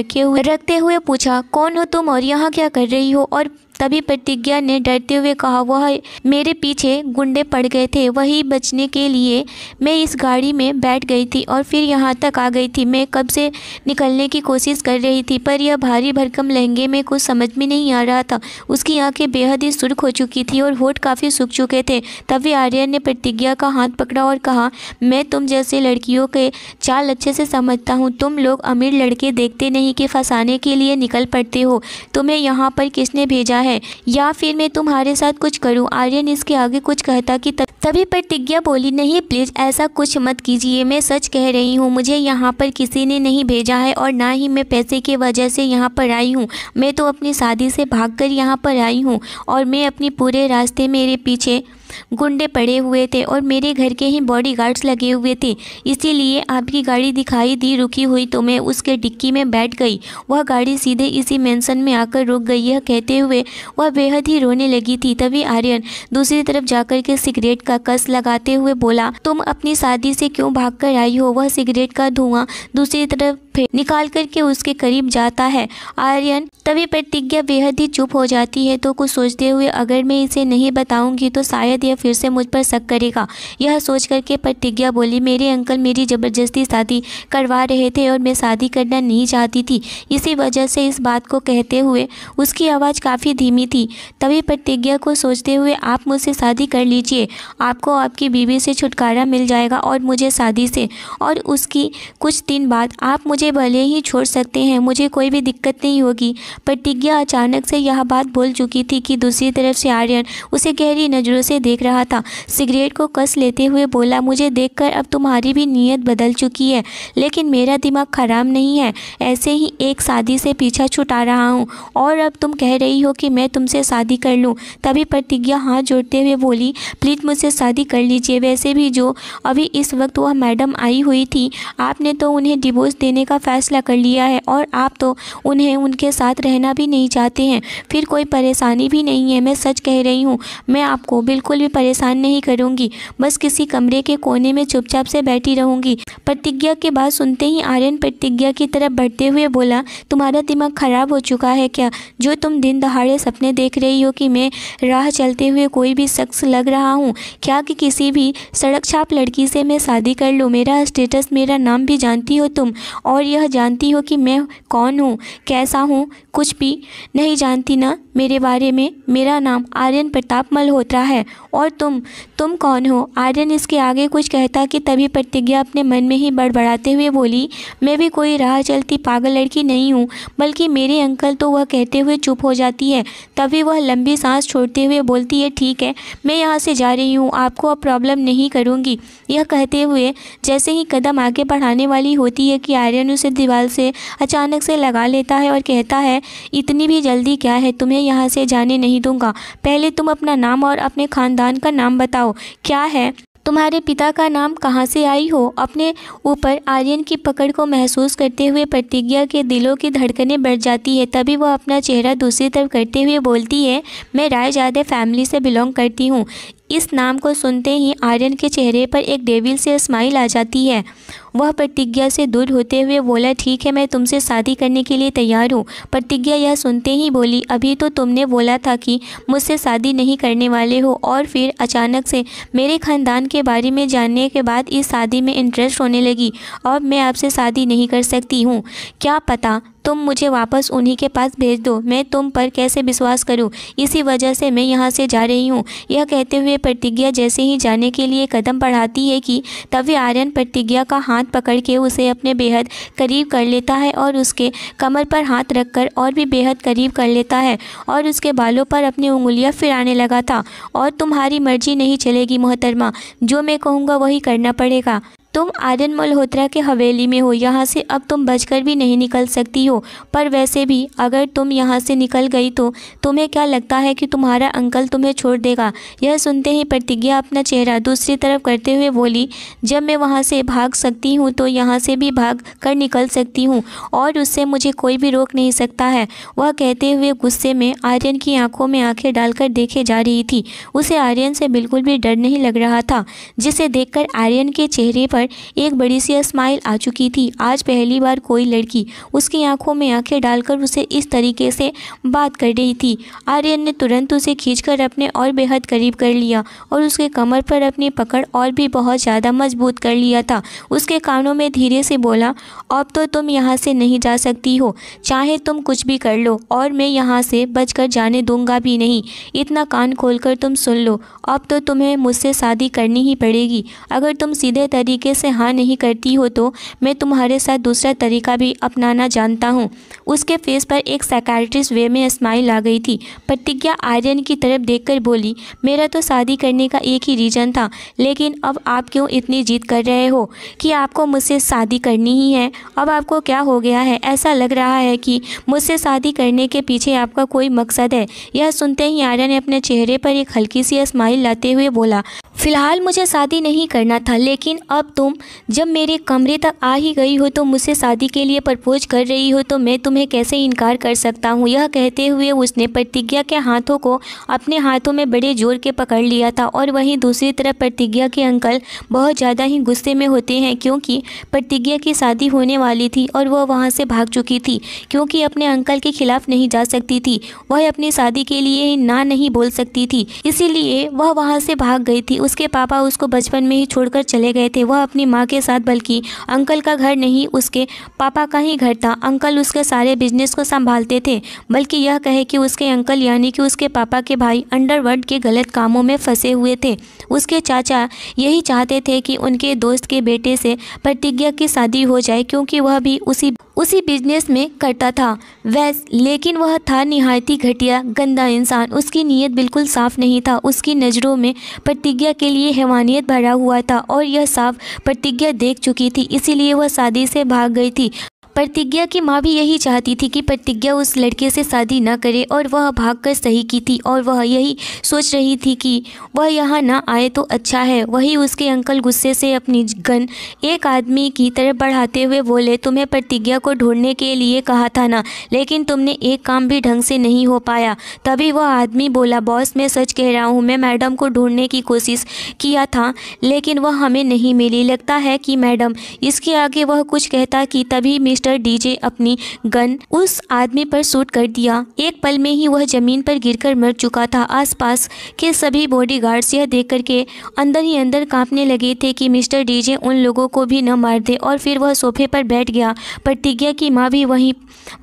रखते हुए पूछा, कौन हो तुम और यहाँ क्या कर रही हो? और तभी प्रतिज्ञा ने डरते हुए कहा, वह मेरे पीछे गुंडे पड़ गए थे, वही बचने के लिए मैं इस गाड़ी में बैठ गई थी और फिर यहाँ तक आ गई थी। मैं कब से निकलने की कोशिश कर रही थी, पर यह भारी भरकम लहंगे में कुछ समझ में नहीं आ रहा था। उसकी आंखें बेहद ही सुर्ख हो चुकी थी और होठ काफ़ी सूख चुके थे। तभी आर्यन ने प्रतिज्ञा का हाथ पकड़ा और कहा, मैं तुम जैसे लड़कियों के चाल अच्छे से समझता हूँ। तुम लोग अमीर लड़के देखते नहीं कि फंसाने के लिए निकल पड़ते हो। तुम्हें यहाँ पर किसने भेजा है, या फिर मैं तुम्हारे साथ कुछ करूं? आर्यन इसके आगे कुछ कहता कि तभी प्रतिज्ञा बोली, नहीं प्लीज़ ऐसा कुछ मत कीजिए, मैं सच कह रही हूं, मुझे यहाँ पर किसी ने नहीं भेजा है और ना ही मैं पैसे की वजह से यहाँ पर आई हूँ। मैं तो अपनी शादी से भागकर यहाँ पर आई हूँ और मैं अपनी पूरे रास्ते मेरे पीछे गुंडे पड़े हुए थे और मेरे घर के ही बॉडीगार्ड्स लगे हुए थे, इसीलिए आपकी गाड़ी दिखाई दी रुकी हुई तो मैं उसके डिक्की में बैठ गई। वह गाड़ी सीधे इसी मेंशन में आकर रुक गई। यह कहते हुए वह बेहद ही रोने लगी थी। तभी आर्यन दूसरी तरफ जाकर के सिगरेट का कस लगाते हुए बोला, तुम अपनी शादी से क्यों भागकर आई हो? वह सिगरेट का धुआं दूसरी तरफ फिर निकाल करके उसके करीब जाता है। आर्यन तभी प्रतिज्ञा बेहद ही चुप हो जाती है, तो कुछ सोचते हुए अगर मैं इसे नहीं बताऊंगी तो शायद यह फिर से मुझ पर शक करेगा। यह सोच करके प्रतिज्ञा बोली, मेरे अंकल मेरी ज़बरदस्ती शादी करवा रहे थे और मैं शादी करना नहीं चाहती थी, इसी वजह से इस बात को कहते हुए उसकी आवाज़ काफ़ी धीमी थी। तभी प्रतिज्ञा को सोचते हुए, आप मुझसे शादी कर लीजिए, आपको आपकी बीवी से छुटकारा मिल जाएगा और मुझे शादी से, और उसकी कुछ दिन बाद आप मुझे भले ही छोड़ सकते हैं, मुझे कोई भी दिक्कत नहीं होगी। प्रतिज्ञा अचानक से यह बात बोल चुकी थी कि दूसरी तरफ से आर्यन उसे गहरी नज़रों से देख रहा था। सिगरेट को कस लेते हुए बोला, मुझे देखकर अब तुम्हारी भी नीयत बदल चुकी है, लेकिन मेरा दिमाग खराब नहीं है, ऐसे ही एक शादी से पीछा छुटा रहा हूँ और अब तुम कह रही हो कि मैं तुमसे शादी कर लूँ। तभी प्रतिज्ञा हाथ जोड़ते हुए बोली, प्लीज़ मुझसे शादी कर लीजिए। वैसे भी जो अभी इस वक्त वह मैडम आई हुई थी, आपने तो उन्हें डिवोर्स देने का फ़ैसला कर लिया है और आप तो उन्हें उनके साथ रहना भी नहीं चाहते हैं, फिर कोई परेशानी भी नहीं है। मैं सच कह रही हूँ, मैं आपको बिल्कुल भी परेशान नहीं करूँगी, बस किसी कमरे के कोने में चुपचाप से बैठी रहूँगी। प्रतिज्ञा की बात सुनते ही आर्यन प्रतिज्ञा की तरफ बढ़ते हुए बोला, तुम्हारा दिमाग ख़राब हो चुका है क्या, जो तुम दिन दहाड़े सपने देख रही हो कि मैं राह चलते हुए कोई भी शख्स लग रहा हूँ क्या, कि किसी भी सड़क छाप लड़की से मैं शादी कर लूँ। मेरा स्टेटस, मेरा नाम भी जानती हो तुम, और यह जानती हो कि मैं कौन हूँ, कैसा हूँ, कुछ भी नहीं जानती ना मेरे बारे में। मेरा नाम आर्यन प्रताप मल्होत्रा है, और तुम कौन हो। आर्यन इसके आगे कुछ कहता कि तभी प्रतिज्ञा अपने मन में ही बड़बड़ाते हुए बोली, मैं भी कोई राह चलती पागल लड़की नहीं हूँ, बल्कि मेरे अंकल। तो वह कहते हुए चुप हो जाती है। तभी वह लंबी सांस छोड़ते हुए बोलती है, ठीक है, मैं यहाँ से जा रही हूँ, आपको अब प्रॉब्लम नहीं करूँगी। यह कहते हुए जैसे ही कदम आगे बढ़ाने वाली होती है कि आर्यन उसे दीवार से अचानक से लगा लेता है और कहता है, इतनी भी जल्दी क्या है, तुम्हें यहाँ से जाने नहीं दूंगा, पहले तुम अपना नाम और अपने ख़ानदान का नाम बताओ, क्या है तुम्हारे पिता का नाम, कहाँ से आई हो। अपने ऊपर आर्यन की पकड़ को महसूस करते हुए प्रतिज्ञा के दिलों की धड़कनें बढ़ जाती है। तभी वह अपना चेहरा दूसरी तरफ करते हुए बोलती है, मैं रायजादे फैमिली से बिलोंग करती हूँ। इस नाम को सुनते ही आर्यन के चेहरे पर एक डेविल से स्माइल आ जाती है। वह प्रतिज्ञा से दूर होते हुए बोला, ठीक है, मैं तुमसे शादी करने के लिए तैयार हूँ। प्रतिज्ञा यह सुनते ही बोली, अभी तो तुमने बोला था कि मुझसे शादी नहीं करने वाले हो, और फिर अचानक से मेरे ख़ानदान के बारे में जानने के बाद इस शादी में इंटरेस्ट होने लगी। अब मैं आपसे शादी नहीं कर सकती हूँ, क्या पता तुम मुझे वापस उन्हीं के पास भेज दो, मैं तुम पर कैसे विश्वास करूं, इसी वजह से मैं यहाँ से जा रही हूँ। यह कहते हुए प्रतिज्ञा जैसे ही जाने के लिए कदम बढ़ाती है कि तभी आर्यन प्रतिज्ञा का हाथ पकड़ के उसे अपने बेहद करीब कर लेता है और उसके कमर पर हाथ रखकर और भी बेहद करीब कर लेता है और उसके बालों पर अपनी उंगलियां फिराने लगा था। और तुम्हारी मर्जी नहीं चलेगी मोहतरमा, जो मैं कहूँगा वही करना पड़ेगा। तुम आर्यन मल्होत्रा के हवेली में हो, यहाँ से अब तुम बचकर भी नहीं निकल सकती हो। पर वैसे भी अगर तुम यहाँ से निकल गई तो तुम्हें क्या लगता है कि तुम्हारा अंकल तुम्हें छोड़ देगा। यह सुनते ही प्रतिज्ञा अपना चेहरा दूसरी तरफ करते हुए बोली, जब मैं वहाँ से भाग सकती हूँ तो यहाँ से भी भाग कर निकल सकती हूँ और उससे मुझे कोई भी रोक नहीं सकता है। वह कहते हुए गुस्से में आर्यन की आंखों में आंखें डालकर देखे जा रही थी। उसे आर्यन से बिल्कुल भी डर नहीं लग रहा था, जिसे देखकर आर्यन के चेहरे पर एक बड़ी सी स्माइल आ चुकी थी। आज पहली बार कोई लड़की उसकी आंखों में आंखें डालकर उसे इस तरीके से बात कर रही थी। आर्यन ने तुरंत उसे खींचकर अपने और बेहद करीब कर लिया और उसके कमर पर अपनी पकड़ और भी बहुत ज़्यादा मजबूत कर लिया था। उसके कानों में धीरे से बोला, अब तो तुम यहाँ से नहीं जा सकती हो, चाहे तुम कुछ भी कर लो और मैं यहाँ से बचकर जाने दूंगा भी नहीं। इतना कान खोलकर तुम सुन लो, अब तो तुम्हें मुझसे शादी करनी ही पड़ेगी। अगर तुम सीधे तरीके से हाँ नहीं करती हो तो मैं तुम्हारे साथ दूसरा तरीका भी अपनाना जानता हूँ। उसके फेस पर एक साइकाइट्रिस्ट वे में स्माइल आ गई थी। प्रतिज्ञा आर्यन की तरफ देखकर बोली, मेरा तो शादी करने का एक ही रीज़न था, लेकिन अब आप क्यों इतनी जिद कर रहे हो कि आपको मुझसे शादी करनी ही है। अब आपको क्या हो गया है, ऐसा लग रहा है कि मुझसे शादी करने के पीछे आपका कोई मकसद है। यह सुनते ही आर्यन ने अपने चेहरे पर एक हल्की सी स्माइल लाते हुए बोला, फ़िलहाल मुझे शादी नहीं करना था, लेकिन अब तुम जब मेरे कमरे तक आ ही गई हो तो मुझसे शादी के लिए प्रपोज कर रही हो तो मैं तुम्हें कैसे इनकार कर सकता हूँ। यह कहते हुए उसने प्रतिज्ञा के हाथों को अपने हाथों में बड़े जोर के पकड़ लिया था। और वहीं दूसरी तरफ प्रतिज्ञा के अंकल बहुत ज़्यादा ही गुस्से में होते हैं, क्योंकि प्रतिज्ञा की शादी होने वाली थी और वह वहाँ से भाग चुकी थी, क्योंकि अपने अंकल के खिलाफ नहीं जा सकती थी। वह अपनी शादी के लिए ना नहीं बोल सकती थी, इसीलिए वह वहाँ से भाग गई थी। उसके पापा उसको बचपन में ही छोड़कर चले गए थे। वह अपनी माँ के साथ, बल्कि अंकल का घर नहीं उसके पापा का ही घर था। अंकल उसके सारे बिजनेस को संभालते थे, बल्कि यह कहे कि उसके अंकल यानी कि उसके पापा के भाई अंडरवर्ल्ड के गलत कामों में फंसे हुए थे। उसके चाचा यही चाहते थे कि उनके दोस्त के बेटे से प्रतिज्ञा की शादी हो जाए, क्योंकि वह भी उसी बिजनेस में करता था। लेकिन वह था निहायती घटिया गंदा इंसान। उसकी नीयत बिल्कुल साफ नहीं था। उसकी नज़रों में प्रतिज्ञा के लिए हैवानियत भरा हुआ था और यह साफ प्रतिज्ञा देख चुकी थी, इसीलिए वह शादी से भाग गई थी। प्रतिज्ञा की माँ भी यही चाहती थी कि प्रतिज्ञा उस लड़के से शादी न करे, और वह भागकर सही की थी। और वह यही सोच रही थी कि वह यहाँ ना आए तो अच्छा है। वही उसके अंकल गुस्से से अपनी गन एक आदमी की तरफ बढ़ाते हुए बोले, तुम्हें प्रतिज्ञा को ढूंढने के लिए कहा था ना, लेकिन तुमने एक काम भी ढंग से नहीं हो पाया। तभी वह आदमी बोला, बॉस मैं सच कह रहा हूँ, मैं मैडम को ढूंढने की कोशिश किया था, लेकिन वह हमें नहीं मिली। लगता है कि मैडम, इसके आगे वह कुछ कहता कि तभी मिस्टर डीजे अपनी गन उस आदमी पर शूट कर दिया। एक पल में ही वह जमीन पर गिरकर मर चुका था। आसपास के सभी बॉडीगार्ड्स यह देख करके अंदर ही अंदर कांपने लगे थे कि मिस्टर डीजे उन लोगों को भी न मार दे। और फिर वह सोफे पर बैठ गया। प्रतिज्ञा की माँ भी वहीं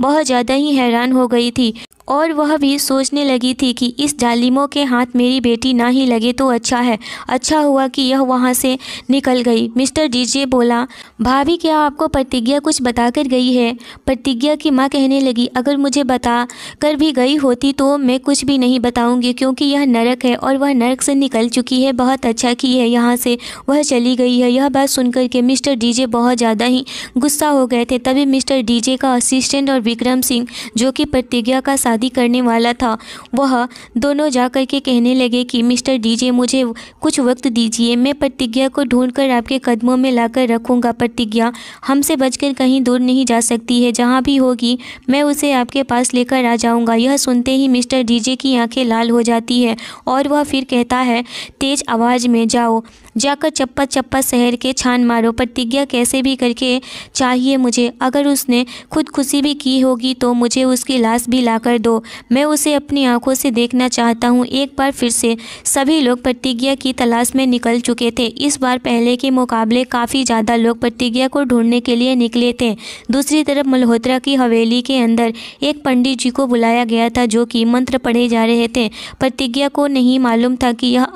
बहुत ज़्यादा ही हैरान हो गई थी, और वह भी सोचने लगी थी कि इस जालिमों के हाथ मेरी बेटी ना ही लगे तो अच्छा है। अच्छा हुआ कि यह वहाँ से निकल गई। मिस्टर डीजे बोला, भाभी क्या आपको प्रतिज्ञा कुछ बता कर गई है? प्रतिज्ञा की माँ कहने लगी, अगर मुझे बता कर भी गई होती तो मैं कुछ भी नहीं बताऊंगी, क्योंकि यह नरक है और वह नरक से निकल चुकी है। बहुत अच्छा की है, यहाँ से वह चली गई है। यह बात सुनकर के मिस्टर डीजे बहुत ज़्यादा ही गुस्सा हो गए थे। तभी मिस्टर डीजे का असिस्टेंट और विक्रम सिंह, जो कि प्रतिज्ञा का शादी करने वाला था, वह दोनों जाकर के कहने लगे कि मिस्टर डीजे मुझे कुछ वक्त दीजिए, मैं प्रतिज्ञा को ढूंढकर आपके कदमों में लाकर रखूंगा। प्रतिज्ञा हमसे बचकर कहीं दूर नहीं जा सकती है, जहां भी होगी मैं उसे आपके पास लेकर आ जाऊंगा। यह सुनते ही मिस्टर डीजे की आंखें लाल हो जाती है और वह फिर कहता है तेज आवाज़ में, जाओ जाकर चप्पा चप्पा शहर के छान मारो। प्रतिज्ञा कैसे भी करके चाहिए मुझे। अगर उसने खुदकुशी भी की होगी तो मुझे उसकी लाश भी लाकर दो। मैं उसे अपनी आंखों से देखना चाहता हूँ। एक बार फिर से सभी लोग प्रतिज्ञा की तलाश में निकल चुके थे। इस बार पहले के मुकाबले काफ़ी ज़्यादा लोग प्रतिज्ञा को ढूंढने के लिए निकले थे। दूसरी तरफ मल्होत्रा की हवेली के अंदर एक पंडित जी को बुलाया गया था, जो कि मंत्र पढ़े जा रहे थे। प्रतिज्ञा को नहीं मालूम था कि यह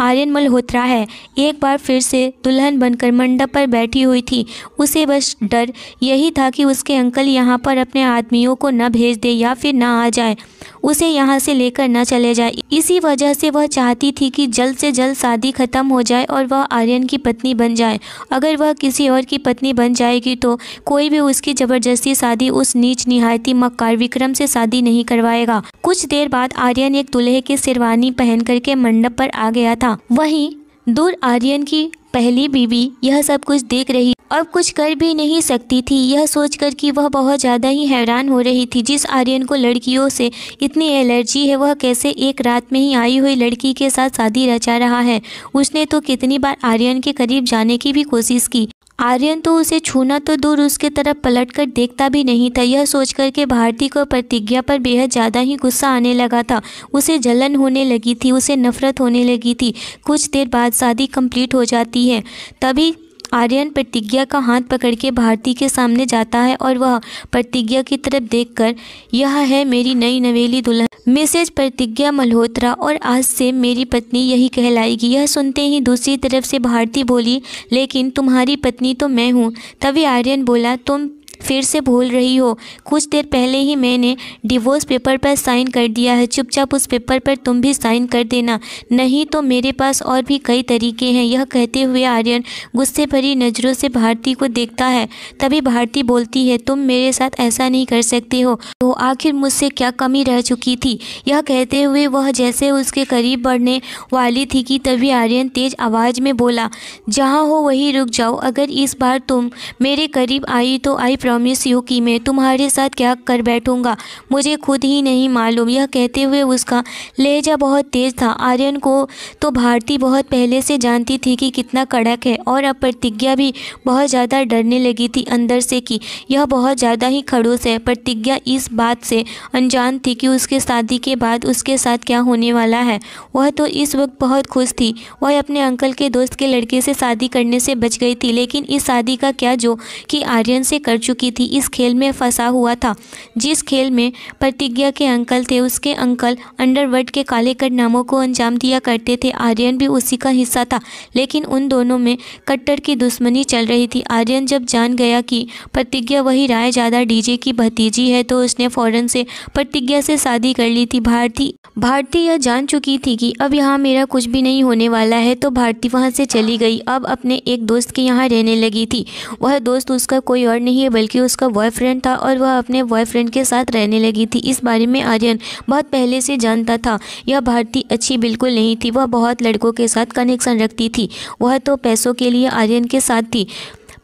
आर्यन मल्होत्रा है। एक बार फिर से दुल्हन बनकर मंडप पर बैठी हुई थी। उसे बस डर यही था कि उसके अंकल यहाँ पर अपने आदमियों को न भेज दे या फिर ना आ जाए, उसे यहाँ से लेकर न चले जाए। इसी वजह से वह चाहती थी कि जल्द से जल्द शादी खत्म हो जाए और वह आर्यन की पत्नी बन जाए। अगर वह किसी और की पत्नी बन जाएगी तो कोई भी उसकी ज़बरदस्ती शादी उस नीच निहायती मक्कार विक्रम से शादी नहीं करवाएगा। कुछ देर बाद आर्यन एक दूल्हे की शेरवानी पहन करके मंडप पर आ गया था। वहीं दूर आर्यन की पहली बीवी यह सब कुछ देख रही, अब कुछ कर भी नहीं सकती थी। यह सोचकर कि वह बहुत ज़्यादा ही हैरान हो रही थी। जिस आर्यन को लड़कियों से इतनी एलर्जी है, वह कैसे एक रात में ही आई हुई लड़की के साथ शादी रचा रहा है। उसने तो कितनी बार आर्यन के करीब जाने की भी कोशिश की। आर्यन तो उसे छूना तो दूर, उसके तरफ पलटकर देखता भी नहीं था। यह सोचकर के भारती को प्रतिज्ञा पर बेहद ज़्यादा ही गुस्सा आने लगा था। उसे जलन होने लगी थी, उसे नफरत होने लगी थी। कुछ देर बाद शादी कंप्लीट हो जाती है। तभी आर्यन प्रतिज्ञा का हाथ पकड़ के भारती के सामने जाता है और वह प्रतिज्ञा की तरफ देखकर, यह है मेरी नई नवेली दुल्हन मिसेज प्रतिज्ञा मल्होत्रा, और आज से मेरी पत्नी यही कहलाएगी। यह सुनते ही दूसरी तरफ से भारती बोली, लेकिन तुम्हारी पत्नी तो मैं हूँ। तभी आर्यन बोला, तुम फिर से भूल रही हो? कुछ देर पहले ही मैंने डिवोर्स पेपर पर साइन कर दिया है, चुपचाप उस पेपर पर तुम भी साइन कर देना, नहीं तो मेरे पास और भी कई तरीके हैं। यह कहते हुए आर्यन गुस्से भरी नज़रों से भारती को देखता है। तभी भारती बोलती है, तुम मेरे साथ ऐसा नहीं कर सकते हो, तो आखिर मुझसे क्या कमी रह चुकी थी? यह कहते हुए वह जैसे उसके करीब बढ़ने वाली थी कि तभी आर्यन तेज आवाज़ में बोला, जहाँ हो वहीं रुक जाओ। अगर इस बार तुम मेरे करीब आई तो आई प्रॉमिस यू कि मैं तुम्हारे साथ क्या कर बैठूंगा मुझे खुद ही नहीं मालूम। यह कहते हुए उसका लहजा बहुत तेज था। आर्यन को तो भारती बहुत पहले से जानती थी कि कितना कड़क है, और अब प्रतिज्ञा भी बहुत ज़्यादा डरने लगी थी अंदर से कि यह बहुत ज़्यादा ही खड़ूस है। प्रतिज्ञा इस बात से अनजान थी कि उसके शादी के बाद उसके साथ क्या होने वाला है। वह तो इस वक्त बहुत खुश थी। वह अपने अंकल के दोस्त के लड़के से शादी करने से बच गई थी, लेकिन इस शादी का क्या जो कि आर्यन से कर चुकी थी। इस खेल में फंसा हुआ था जिस खेल में प्रतिज्ञा के अंकल थे। उसके अंकल अंडरवर्ल्ड के काले कारनामों को अंजाम दिया करते थे, आर्यन भी उसी का हिस्सा था, लेकिन उन दोनों में कट्टर की दुश्मनी चल रही थी। आर्यन जब जान गया कि प्रतिज्ञा वही रायजादा डीजे की भतीजी है तो उसने फौरन से प्रतिज्ञा से शादी कर ली थी। भारती यह जान चुकी थी कि अब यहाँ मेरा कुछ भी नहीं होने वाला है, तो भारती वहाँ से चली गई। अब अपने एक दोस्त के यहाँ रहने लगी थी। वह दोस्त उसका कोई और नहीं है बल्कि उसका बॉयफ्रेंड था, और वह अपने बॉयफ्रेंड के साथ रहने लगी थी। इस बारे में आर्यन बहुत पहले से जानता था। यह भारती अच्छी बिल्कुल नहीं थी। वह बहुत लड़कों के साथ कनेक्शन रखती थी। वह तो पैसों के लिए आर्यन के साथ थी।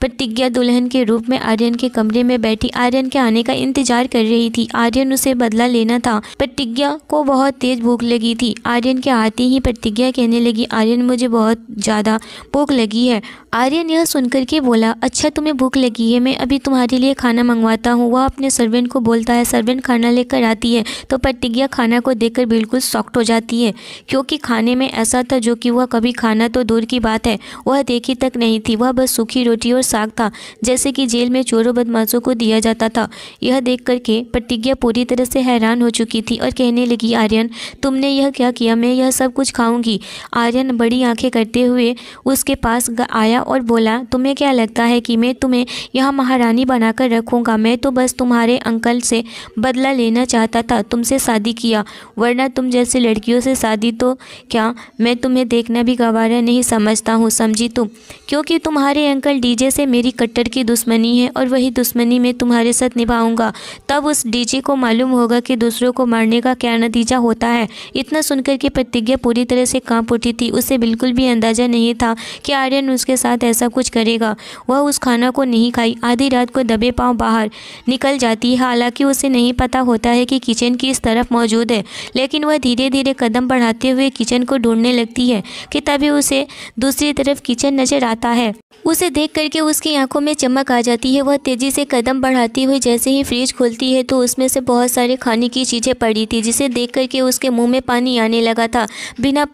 प्रतिज्ञा दुल्हन के रूप में आर्यन के कमरे में बैठी आर्यन के आने का इंतजार कर रही थी। आर्यन उसे बदला लेना था। प्रतिज्ञा को बहुत तेज भूख लगी थी। आर्यन के आते ही प्रतिज्ञा कहने लगी, आर्यन मुझे बहुत ज़्यादा भूख लगी है। आर्यन यह सुनकर के बोला, अच्छा तुम्हें भूख लगी है, मैं अभी तुम्हारे लिए खाना मंगवाता हूँ। वह अपने सर्वेंट को बोलता है, सर्वेंट खाना लेकर आती है तो प्रतिज्ञा खाना को देखकर बिल्कुल शॉक्ड हो जाती है, क्योंकि खाने में ऐसा था जो कि वह कभी खाना तो दूर की बात है वह देखी तक नहीं थी। वह बस सूखी रोटी और साग था, जैसे कि जेल में चोरों बदमाशों को दिया जाता था। यह देख करके प्रतिज्ञा पूरी तरह से हैरान हो चुकी थी और कहने लगी, आर्यन तुमने यह क्या किया? मैं यह सब कुछ खाऊंगी। आर्यन बड़ी आंखें करते हुए उसके पास आया और बोला, तुम्हें क्या लगता है कि मैं तुम्हें यहाँ महारानी बनाकर रखूँगा? मैं तो बस तुम्हारे अंकल से बदला लेना चाहता था, तुमसे शादी किया, वरना तुम जैसी लड़कियों से शादी तो क्या मैं तुम्हें देखना भी गवारा नहीं समझता हूँ, समझी तुम? क्योंकि तुम्हारे अंकल डीजे से मेरी कट्टर की दुश्मनी है और वही दुश्मनी मैं तुम्हारे साथ निभाऊंगा। तब उस डीजे को मालूम होगा कि दूसरों को मारने का क्या नतीजा होता है। इतना सुनकर के प्रतिज्ञा पूरी तरह से कांप उठी थी। उसे बिल्कुल भी अंदाजा नहीं था कि आर्यन उसके साथ ऐसा कुछ करेगा। वह उस खाना को नहीं खाई, आधी रात को दबे पांव बाहर निकल जाती है। हालांकि उसे नहीं पता होता है कि किचन किस तरफ मौजूद है, लेकिन वह धीरे धीरे कदम बढ़ाते हुए किचन को ढूंढने लगती है कि तभी उसे दूसरी तरफ किचन नजर आता है। उसे देख करके उसकी आंखों में चमक आ जाती है। वह तेजी से कदम बढ़ाती हुई जैसे ही फ्रिज खोलती है तो उसमें से बहुत सारे खाने की चीज़ें पड़ी थी, जिसे देख करके उसके मुंह में पानी आने लगा था। बिना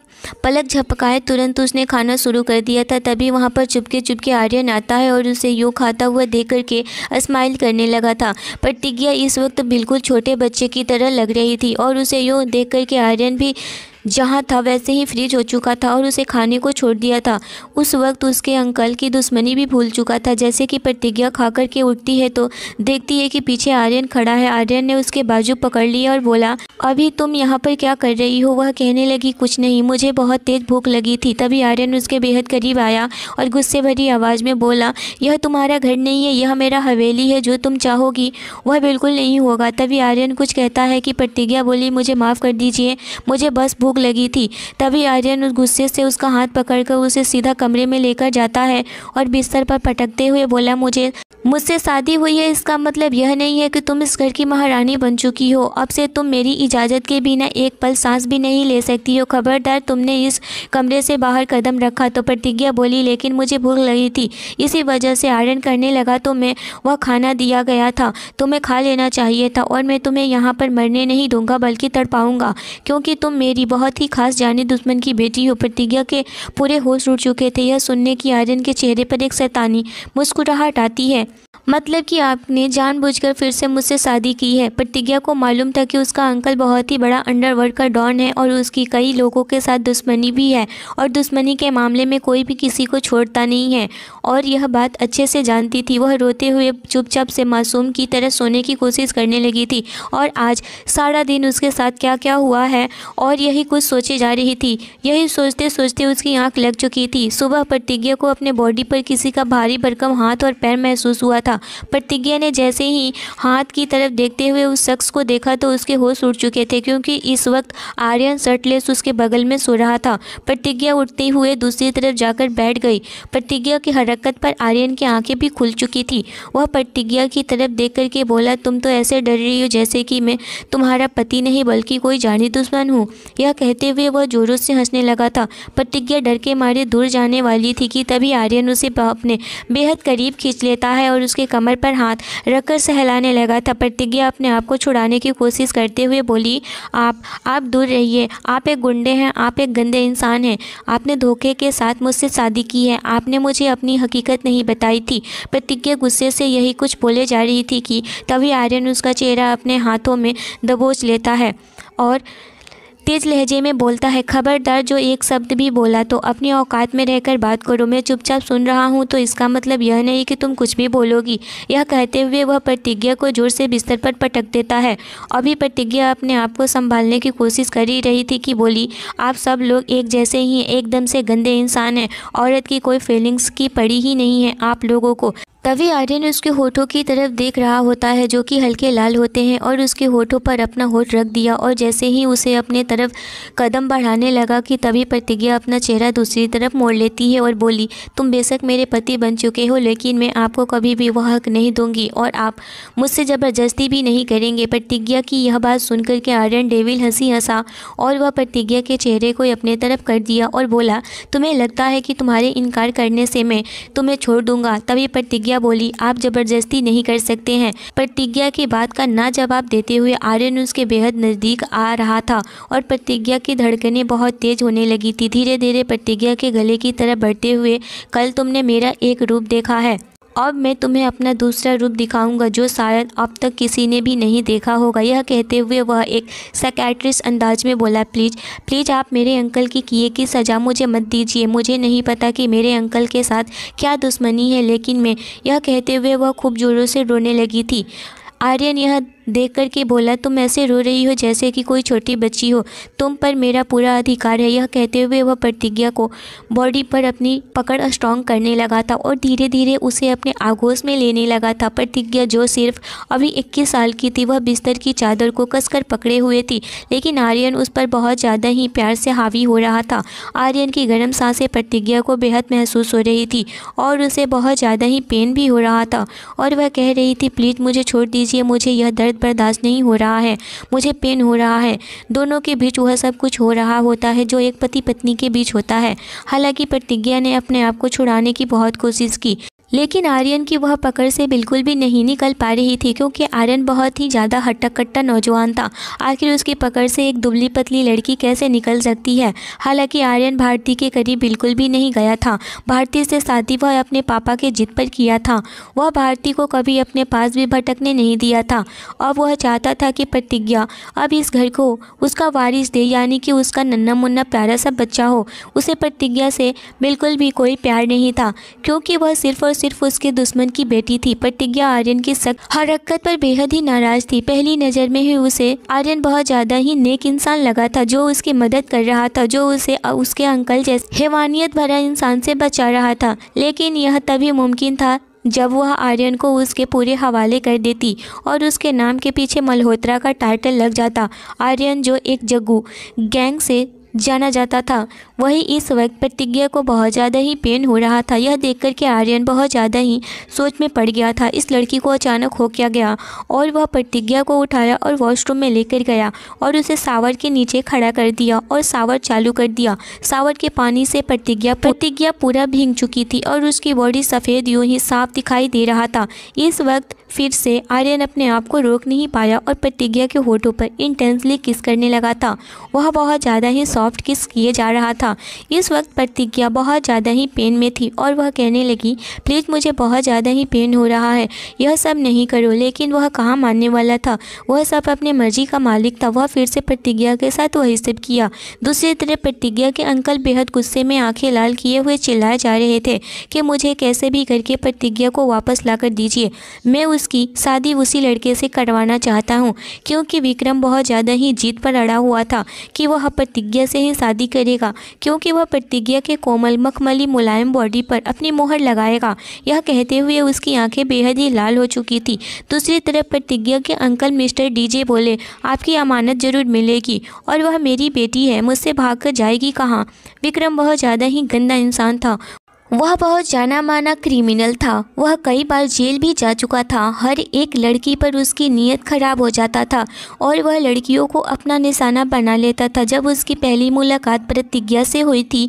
पलक झपकाए तुरंत उसने खाना शुरू कर दिया था। तभी वहाँ पर चुपके चुपके आर्यन आता है और उसे यूँ खाता हुआ देख करके स्माइल करने लगा था। प्रतिज्ञा इस वक्त बिल्कुल छोटे बच्चे की तरह लग रही थी और उसे यूँ देख करके आर्यन भी जहाँ था वैसे ही फ्रीज हो चुका था और उसे खाने को छोड़ दिया था। उस वक्त उसके अंकल की दुश्मनी भी भूल चुका था। जैसे कि प्रतिज्ञा खा कर के उठती है तो देखती है कि पीछे आर्यन खड़ा है। आर्यन ने उसके बाजू पकड़ लिया और बोला, अभी तुम यहाँ पर क्या कर रही हो? वह कहने लगी, कुछ नहीं, मुझे बहुत तेज भूख लगी थी। तभी आर्यन उसके बेहद करीब आया और गुस्से भरी आवाज़ में बोला, यह तुम्हारा घर नहीं है, यह मेरा हवेली है। जो तुम चाहोगी वह बिल्कुल नहीं होगा। तभी आर्यन कुछ कहता है कि प्रतिज्ञा बोली, मुझे माफ़ कर दीजिए, मुझे बस भूख लगी थी। तभी आर्यन उस गुस्से से उसका हाथ पकड़कर उसे सीधा कमरे में लेकर जाता है और बिस्तर पर पटकते हुए बोला, मुझसे शादी हुई है, इसका मतलब यह नहीं है कि तुम इस घर की महारानी बन चुकी हो। अब से तुम मेरी इजाज़त के बिना एक पल सांस भी नहीं ले सकती हो। खबरदार, तुमने इस कमरे से बाहर कदम रखा तो प्रतिज्ञा बोली, लेकिन मुझे भूख लगी थी, इसी वजह से आर्यन करने लगा तो मैं वह खाना दिया गया था, तुम्हें खा लेना चाहिए था और मैं तुम्हें यहाँ पर मरने नहीं दूंगा बल्कि तड़पाऊंगा, क्योंकि तुम मेरी बहुत बहुत ही खास जाने दुश्मन की बेटी हो। प्रतिज्ञा के पूरे होश उड़ चुके थे। यह सुनने की आर्यन के चेहरे पर एक शैतानी मुस्कुराहट आती है। मतलब कि आपने जानबूझकर फिर से मुझसे शादी की है। प्रतिज्ञा को मालूम था कि उसका अंकल बहुत ही बड़ा अंडरवर्ल्ड का डॉन है और उसकी कई लोगों के साथ दुश्मनी भी है और दुश्मनी के मामले में कोई भी किसी को छोड़ता नहीं है और यह बात अच्छे से जानती थी। वह रोते हुए चुपचाप से मासूम की तरह सोने की कोशिश करने लगी थी और आज सारा दिन उसके साथ क्या क्या हुआ है और यही कुछ सोचे जा रही थी। यही सोचते सोचते उसकी आंख लग चुकी थी। सुबह प्रतिज्ञा को अपने बॉडी पर किसी का भारी भरकम हाथ और पैर महसूस हुआ था। प्रतिज्ञा ने जैसे ही हाथ की तरफ देखते हुए उस शख्स को देखा तो उसके होश उड़ चुके थे, क्योंकि इस वक्त आर्यन शर्टलेस उसके बगल में सो रहा था। प्रतिज्ञा उठते हुए दूसरी तरफ जाकर बैठ गई। प्रतिज्ञा की हरकत पर आर्यन की आंखें भी खुल चुकी थी। वह प्रतिज्ञा की तरफ देख कर के बोला, तुम तो ऐसे डर रही हो जैसे कि मैं तुम्हारा पति नहीं बल्कि कोई जानी दुश्मन हूँ। यह कहते हुए वह जोरों से हंसने लगा था। प्रतिज्ञा डर के मारे दूर जाने वाली थी कि तभी आर्यन उसे अपने बेहद करीब खींच लेता है और उसके कमर पर हाथ रखकर सहलाने लगा था। प्रतिज्ञा अपने आप को छुड़ाने की कोशिश करते हुए बोली, आप दूर रहिए। आप एक गुंडे हैं, आप एक गंदे इंसान हैं। आपने धोखे के साथ मुझसे शादी की है। आपने मुझे अपनी हकीकत नहीं बताई थी। प्रतिज्ञा गुस्से से यही कुछ बोले जा रही थी कि तभी आर्यन उसका चेहरा अपने हाथों में दबोच लेता है और तेज लहजे में बोलता है, खबरदार जो एक शब्द भी बोला तो अपनी औकात में रहकर बात करो। मैं चुपचाप सुन रहा हूँ तो इसका मतलब यह नहीं कि तुम कुछ भी बोलोगी। यह कहते हुए वह प्रतिज्ञा को जोर से बिस्तर पर पटक देता है। अभी प्रतिज्ञा अपने आप को संभालने की कोशिश कर ही रही थी कि बोली, आप सब लोग एक जैसे ही एकदम से गंदे इंसान हैं। औरत की कोई फीलिंग्स की पड़ी ही नहीं है आप लोगों को। तभी आर्यन उसके होठों की तरफ देख रहा होता है जो कि हल्के लाल होते हैं और उसके होठों पर अपना होठ रख दिया और जैसे ही उसे अपने तरफ कदम बढ़ाने लगा कि तभी प्रतिज्ञा अपना चेहरा दूसरी तरफ मोड़ लेती है और बोली, तुम बेशक मेरे पति बन चुके हो लेकिन मैं आपको कभी भी वह हक नहीं दूंगी और आप मुझसे ज़बरदस्ती भी नहीं करेंगे। प्रतिज्ञा की यह बात सुनकर के आर्यन डेविल हंसी हंसा और वह प्रतिज्ञा के चेहरे को अपने तरफ कर दिया और बोला, तुम्हें लगता है कि तुम्हारे इनकार करने से मैं तुम्हें छोड़ दूंगा। तभी प्रतिज्ञा बोली, आप जबरदस्ती नहीं कर सकते हैं। प्रतिज्ञा की बात का ना जवाब देते हुए आर्यन उसके बेहद नज़दीक आ रहा था और प्रतिज्ञा की धड़कनें बहुत तेज होने लगी थी। धीरे धीरे प्रतिज्ञा के गले की तरफ बढ़ते हुए, कल तुमने मेरा एक रूप देखा है, अब मैं तुम्हें अपना दूसरा रूप दिखाऊंगा जो शायद अब तक किसी ने भी नहीं देखा होगा। यह कहते हुए वह एक साइकियाट्रिस्ट अंदाज में बोला, प्लीज़ आप मेरे अंकल की किए की सज़ा मुझे मत दीजिए। मुझे नहीं पता कि मेरे अंकल के साथ क्या दुश्मनी है लेकिन मैं, यह कहते हुए वह खूब ज़ोरों से रोने लगी थी। आर्यन यह देख कर के बोला, तुम ऐसे रो रही हो जैसे कि कोई छोटी बच्ची हो। तुम पर मेरा पूरा अधिकार है। यह कहते हुए वह प्रतिज्ञा को बॉडी पर अपनी पकड़ स्ट्रॉन्ग करने लगा था और धीरे धीरे उसे अपने आगोश में लेने लगा था। प्रतिज्ञा जो सिर्फ अभी 21 साल की थी वह बिस्तर की चादर को कसकर पकड़े हुए थी, लेकिन आर्यन उस पर बहुत ज़्यादा ही प्यार से हावी हो रहा था। आर्यन की गर्म सांसें प्रतिज्ञा को बेहद महसूस हो रही थी और उसे बहुत ज़्यादा ही पेन भी हो रहा था और वह कह रही थी, प्लीज़ मुझे छोड़ दीजिए, मुझे यह दर्द बर्दाश्त नहीं हो रहा है, मुझे पेन हो रहा है। दोनों के बीच वह सब कुछ हो रहा होता है जो एक पति पत्नी के बीच होता है। हालांकि प्रतिज्ञा ने अपने आप को छुड़ाने की बहुत कोशिश की लेकिन आर्यन की वह पकड़ से बिल्कुल भी नहीं निकल पा रही थी, क्योंकि आर्यन बहुत ही ज़्यादा हट्टा कट्टा नौजवान था। आखिर उसकी पकड़ से एक दुबली पतली लड़की कैसे निकल सकती है। हालांकि आर्यन भारती के करीब बिल्कुल भी नहीं गया था। भारती से शादी वह अपने पापा के जिद पर किया था। वह भारती को कभी अपने पास भी भटकने नहीं दिया था। अब वह चाहता था कि प्रतिज्ञा अब इस घर को उसका वारिस दे, यानी कि उसका नन्हा मुन्ना प्यारा सा बच्चा हो। उसे प्रतिज्ञा से बिल्कुल भी कोई प्यार नहीं था, क्योंकि वह सिर्फ उसके दुश्मन की बेटी थी। प्रतिज्ञा आर्यन की सख्त हरकत पर बेहद ही नाराज थी। पहली नज़र में ही उसे आर्यन बहुत ज़्यादा ही नेक इंसान लगा था, जो उसकी मदद कर रहा था, जो उसे उसके अंकल जैसे हैवानियत भरा इंसान से बचा रहा था। लेकिन यह तभी मुमकिन था जब वह आर्यन को उसके पूरे हवाले कर देती और उसके नाम के पीछे मल्होत्रा का टाइटल लग जाता। आर्यन जो एक जग्गू गैंग से जाना जाता था। वही इस वक्त प्रतिज्ञा को बहुत ज़्यादा ही पेन हो रहा था। यह देख कर के आर्यन बहुत ज़्यादा ही सोच में पड़ गया था। इस लड़की को अचानक हो क्या गया, और वह प्रतिज्ञा को उठाया और वॉशरूम में लेकर गया और उसे शावर के नीचे खड़ा कर दिया और शावर चालू कर दिया। शावर के पानी से प्रतिज्ञा पूरा भीग चुकी थी और उसकी बॉडी सफ़ेद यूं ही साफ दिखाई दे रहा था। इस वक्त फिर से आर्यन अपने आप को रोक नहीं पाया और प्रतिज्ञा के होठों पर इंटेंसली किस करने लगा था। वह बहुत ज़्यादा ही सॉफ्ट किस किए जा रहा था। इस वक्त प्रतिज्ञा बहुत ज़्यादा ही पेन में थी और वह कहने लगी, प्लीज़ मुझे बहुत ज़्यादा ही पेन हो रहा है, यह सब नहीं करो। लेकिन वह कहाँ मानने वाला था, वह सब अपने मर्जी का मालिक था। वह फिर से प्रतिज्ञा के साथ वही सब किया। दूसरी तरफ प्रतिज्ञा के अंकल बेहद गुस्से में आंखें लाल किए हुए चिल्लाए जा रहे थे कि मुझे कैसे भी करके प्रतिज्ञा को वापस ला कर दीजिए। मैं उसकी शादी उसी लड़के से करवाना चाहता हूँ, क्योंकि विक्रम बहुत ज़्यादा ही जीत पर अड़ा हुआ था कि वह प्रतिज्ञा से ही शादी करेगा, क्योंकि वह प्रतिज्ञा के कोमल मखमली मुलायम बॉडी पर अपनी मोहर लगाएगा। यह कहते हुए उसकी आंखें बेहद ही लाल हो चुकी थी। दूसरी तरफ प्रतिज्ञा के अंकल मिस्टर डीजे बोले, आपकी अमानत जरूर मिलेगी और वह मेरी बेटी है, मुझसे भाग कर जाएगी कहाँ। विक्रम बहुत ज़्यादा ही गंदा इंसान था। वह बहुत जाना माना क्रिमिनल था। वह कई बार जेल भी जा चुका था। हर एक लड़की पर उसकी नीयत खराब हो जाता था और वह लड़कियों को अपना निशाना बना लेता था। जब उसकी पहली मुलाकात प्रतिज्ञा से हुई थी,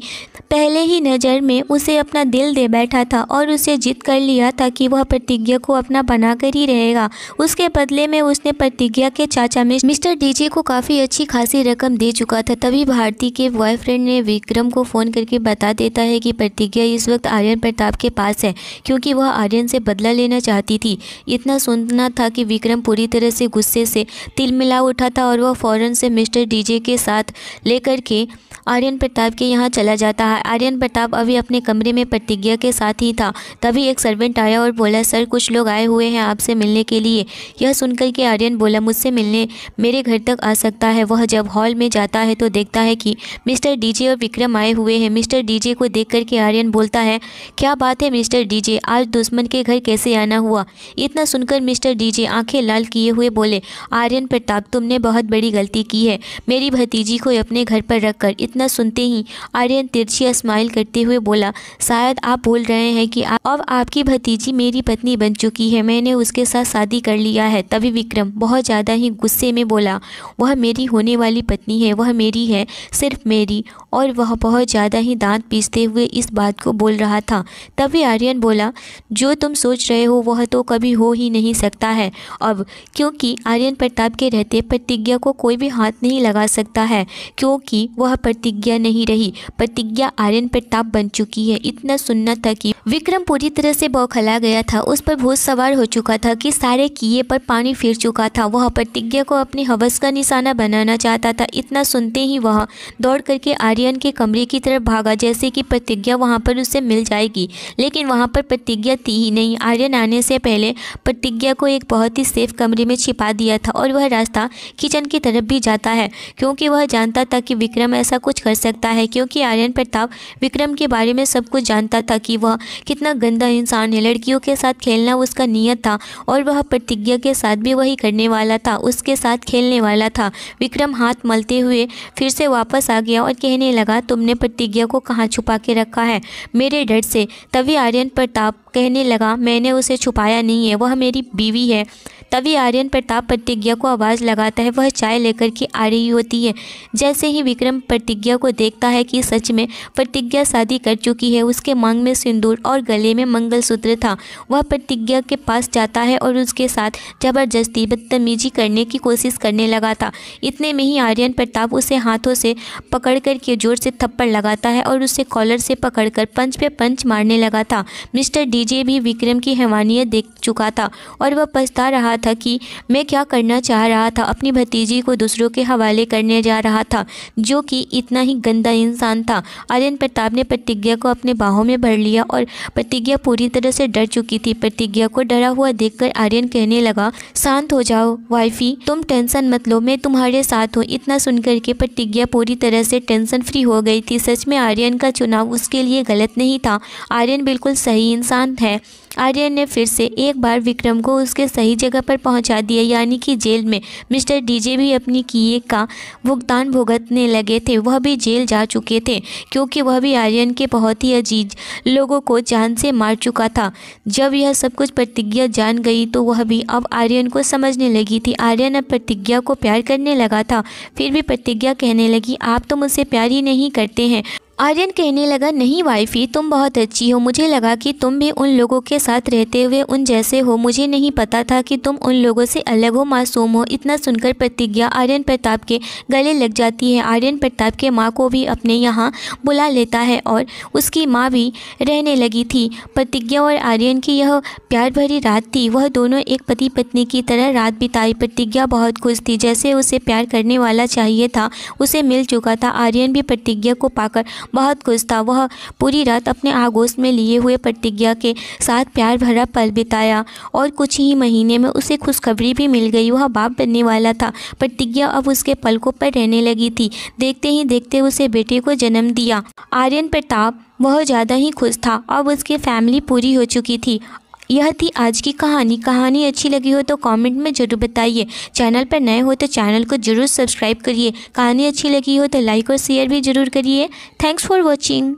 पहले ही नज़र में उसे अपना दिल दे बैठा था और उसे जिद कर लिया था कि वह प्रतिज्ञा को अपना बनाकर ही रहेगा। उसके बदले में उसने प्रतिज्ञा के चाचा मिस्टर डीजे को काफ़ी अच्छी खासी रकम दे चुका था। तभी भारती के बॉयफ्रेंड ने विक्रम को फ़ोन करके बता देता है कि प्रतिज्ञा इस वक्त आर्यन प्रताप के पास है, क्योंकि वह आर्यन से बदला लेना चाहती थी। इतना सुनना था कि विक्रम पूरी तरह से गुस्से से तिलमिला उठा था और वह फ़ौरन से मिस्टर डीजे के साथ लेकर के आर्यन प्रताप के यहाँ चला जाता है। आर्यन प्रताप अभी अपने कमरे में प्रतिज्ञा के साथ ही था। तभी एक सर्वेंट आया और बोला, सर कुछ लोग आए हुए हैं आपसे मिलने के लिए। यह सुनकर के आर्यन बोला, मुझसे मिलने मेरे घर तक आ सकता है। वह जब हॉल में जाता है तो देखता है कि मिस्टर डीजे और विक्रम आए हुए हैं। मिस्टर डीजे को देख कर के आर्यन बोलता है, क्या बात है मिस्टर डीजे, आज दुश्मन के घर कैसे आना हुआ। इतना सुनकर मिस्टर डीजे आंखें लाल किए हुए बोले, आर्यन प्रताप तुमने बहुत बड़ी गलती की है, मेरी भतीजी को अपने घर पर रखकर। इतना सुनते ही आर्यन तिरछी स्माइल करते हुए बोला, शायद आप बोल रहे हैं कि अब आपकी भतीजी मेरी पत्नी बन चुकी है, मैंने उसके साथ शादी कर लिया है। तभी विक्रम बहुत ज़्यादा ही गुस्से में बोला, वह मेरी होने वाली पत्नी है, वह मेरी है, सिर्फ मेरी। और वह बहुत ज़्यादा ही दांत पीसते हुए इस बात को बोल रहा था। तभी आर्यन बोला, जो तुम सोच रहे हो वह तो कभी हो ही नहीं सकता है अब, क्योंकि आर्यन प्रताप के रहते प्रतिज्ञा को कोई भी हाथ नहीं लगा सकता है, क्योंकि वह प्रतिज्ञा नहीं रही, प्रतिज्ञा आर्यन प्रताप बन चुकी है। इतना सुनना था कि विक्रम पूरी तरह से बौखला गया था। उस पर भूत सवार हो चुका था कि सारे किए पर पानी फिर चुका था। वह प्रतिज्ञा को अपनी हवस का निशाना बनाना चाहता था। इतना सुनते ही वह दौड़ करके आर्यन के कमरे की तरफ भागा, जैसे कि प्रतिज्ञा वहाँ पर उससे मिल जाएगी। लेकिन वहाँ पर प्रतिज्ञा थी ही नहीं। आर्यन आने से पहले प्रतिज्ञा को एक बहुत ही सेफ कमरे में छिपा दिया था और वह रास्ता किचन की तरफ भी जाता है, क्योंकि वह जानता था कि विक्रम ऐसा कुछ कर सकता है, क्योंकि आर्यन प्रताप विक्रम के बारे में सब कुछ जानता था कि वह कितना गंदा इंसान है। लड़कियों के साथ खेलना उसका नियत था और वह प्रतिज्ञा के साथ भी वही करने वाला था, उसके साथ खेलने वाला था। विक्रम हाथ मलते हुए फिर से वापस आ गया और कहने लगा, तुमने प्रतिज्ञा को कहाँ छुपा के रखा है, मेरे डर से। तभी आर्यन प्रताप कहने लगा, मैंने उसे छुपाया नहीं है, वह मेरी बीवी है। तभी आर्यन प्रताप प्रतिज्ञा को आवाज़ लगाता है। वह चाय लेकर के आ रही होती है। जैसे ही विक्रम प्रतिज्ञा को देखता है कि सच में प्रतिज्ञा शादी कर चुकी है, उसके मांग में सिंदूर और गले में मंगलसूत्र था, वह प्रतिज्ञा के पास जाता है और उसके साथ ज़बरदस्ती बदतमीजी करने की कोशिश करने लगा था। इतने में ही आर्यन प्रताप उसे हाथों से पकड़ कर के जोर से थप्पड़ लगाता है और उसे कॉलर से पकड़कर पंच पे पंच मारने लगा था। मिस्टर डीजे भी विक्रम की हैवानियत देख चुका था और वह पछता रहा था कि मैं क्या करना चाह रहा था। अपनी भतीजी को दूसरों के हवाले करने जा रहा था, जो कि इतना ही गंदा इंसान था। आर्यन प्रताप ने प्रतिज्ञा को अपने बाहों में भर लिया और प्रतिज्ञा पूरी तरह से डर चुकी थी। प्रतिज्ञा को डरा हुआ देखकर आर्यन कहने लगा, शांत हो जाओ वाइफी, तुम टेंशन मत लो, मैं तुम्हारे साथ हूँ। इतना सुनकर के प्रतिज्ञा पूरी तरह से टेंशन फ्री हो गई थी। सच में आर्यन का चुनाव उसके लिए गलत नहीं था। आर्यन बिल्कुल सही इंसान है। आर्यन ने फिर से एक बार विक्रम को उसके सही जगह पर पहुंचा दिया, यानी कि जेल में। मिस्टर डीजे भी अपनी किए का भुगतान भुगतने लगे थे। वह भी जेल जा चुके थे क्योंकि वह भी आर्यन के बहुत ही अजीज लोगों को जान से मार चुका था। जब यह सब कुछ प्रतिज्ञा जान गई तो वह भी अब आर्यन को समझने लगी थी। आर्यन अब प्रतिज्ञा को प्यार करने लगा था। फिर भी प्रतिज्ञा कहने लगी, आप तो मुझसे प्यार ही नहीं करते हैं। आर्यन कहने लगा, नहीं वाइफी, तुम बहुत अच्छी हो। मुझे लगा कि तुम भी उन लोगों के साथ रहते हुए उन जैसे हो। मुझे नहीं पता था कि तुम उन लोगों से अलग हो, मासूम हो। इतना सुनकर प्रतिज्ञा आर्यन प्रताप के गले लग जाती है। आर्यन प्रताप के माँ को भी अपने यहाँ बुला लेता है और उसकी माँ भी रहने लगी थी। प्रतिज्ञा और आर्यन की यह प्यार भरी रात थी। वह दोनों एक पति पत्नी की तरह रात बिताई। प्रतिज्ञा बहुत खुश थी, जैसे उसे प्यार करने वाला चाहिए था उसे मिल चुका था। आर्यन भी प्रतिज्ञा को पाकर बहुत खुश था। वह पूरी रात अपने आगोश में लिए हुए प्रतिज्ञा के साथ प्यार भरा पल बिताया और कुछ ही महीने में उसे खुशखबरी भी मिल गई। वह बाप बनने वाला था। प्रतिज्ञा अब उसके पलकों पर रहने लगी थी। देखते ही देखते उसे बेटे को जन्म दिया। आर्यन प्रताप बहुत ज़्यादा ही खुश था। अब उसकी फैमिली पूरी हो चुकी थी। यह थी आज की कहानी। कहानी अच्छी लगी हो तो कमेंट में ज़रूर बताइए। चैनल पर नए हो तो चैनल को ज़रूर सब्सक्राइब करिए। कहानी अच्छी लगी हो तो लाइक और शेयर भी ज़रूर करिए। Thanks for watching.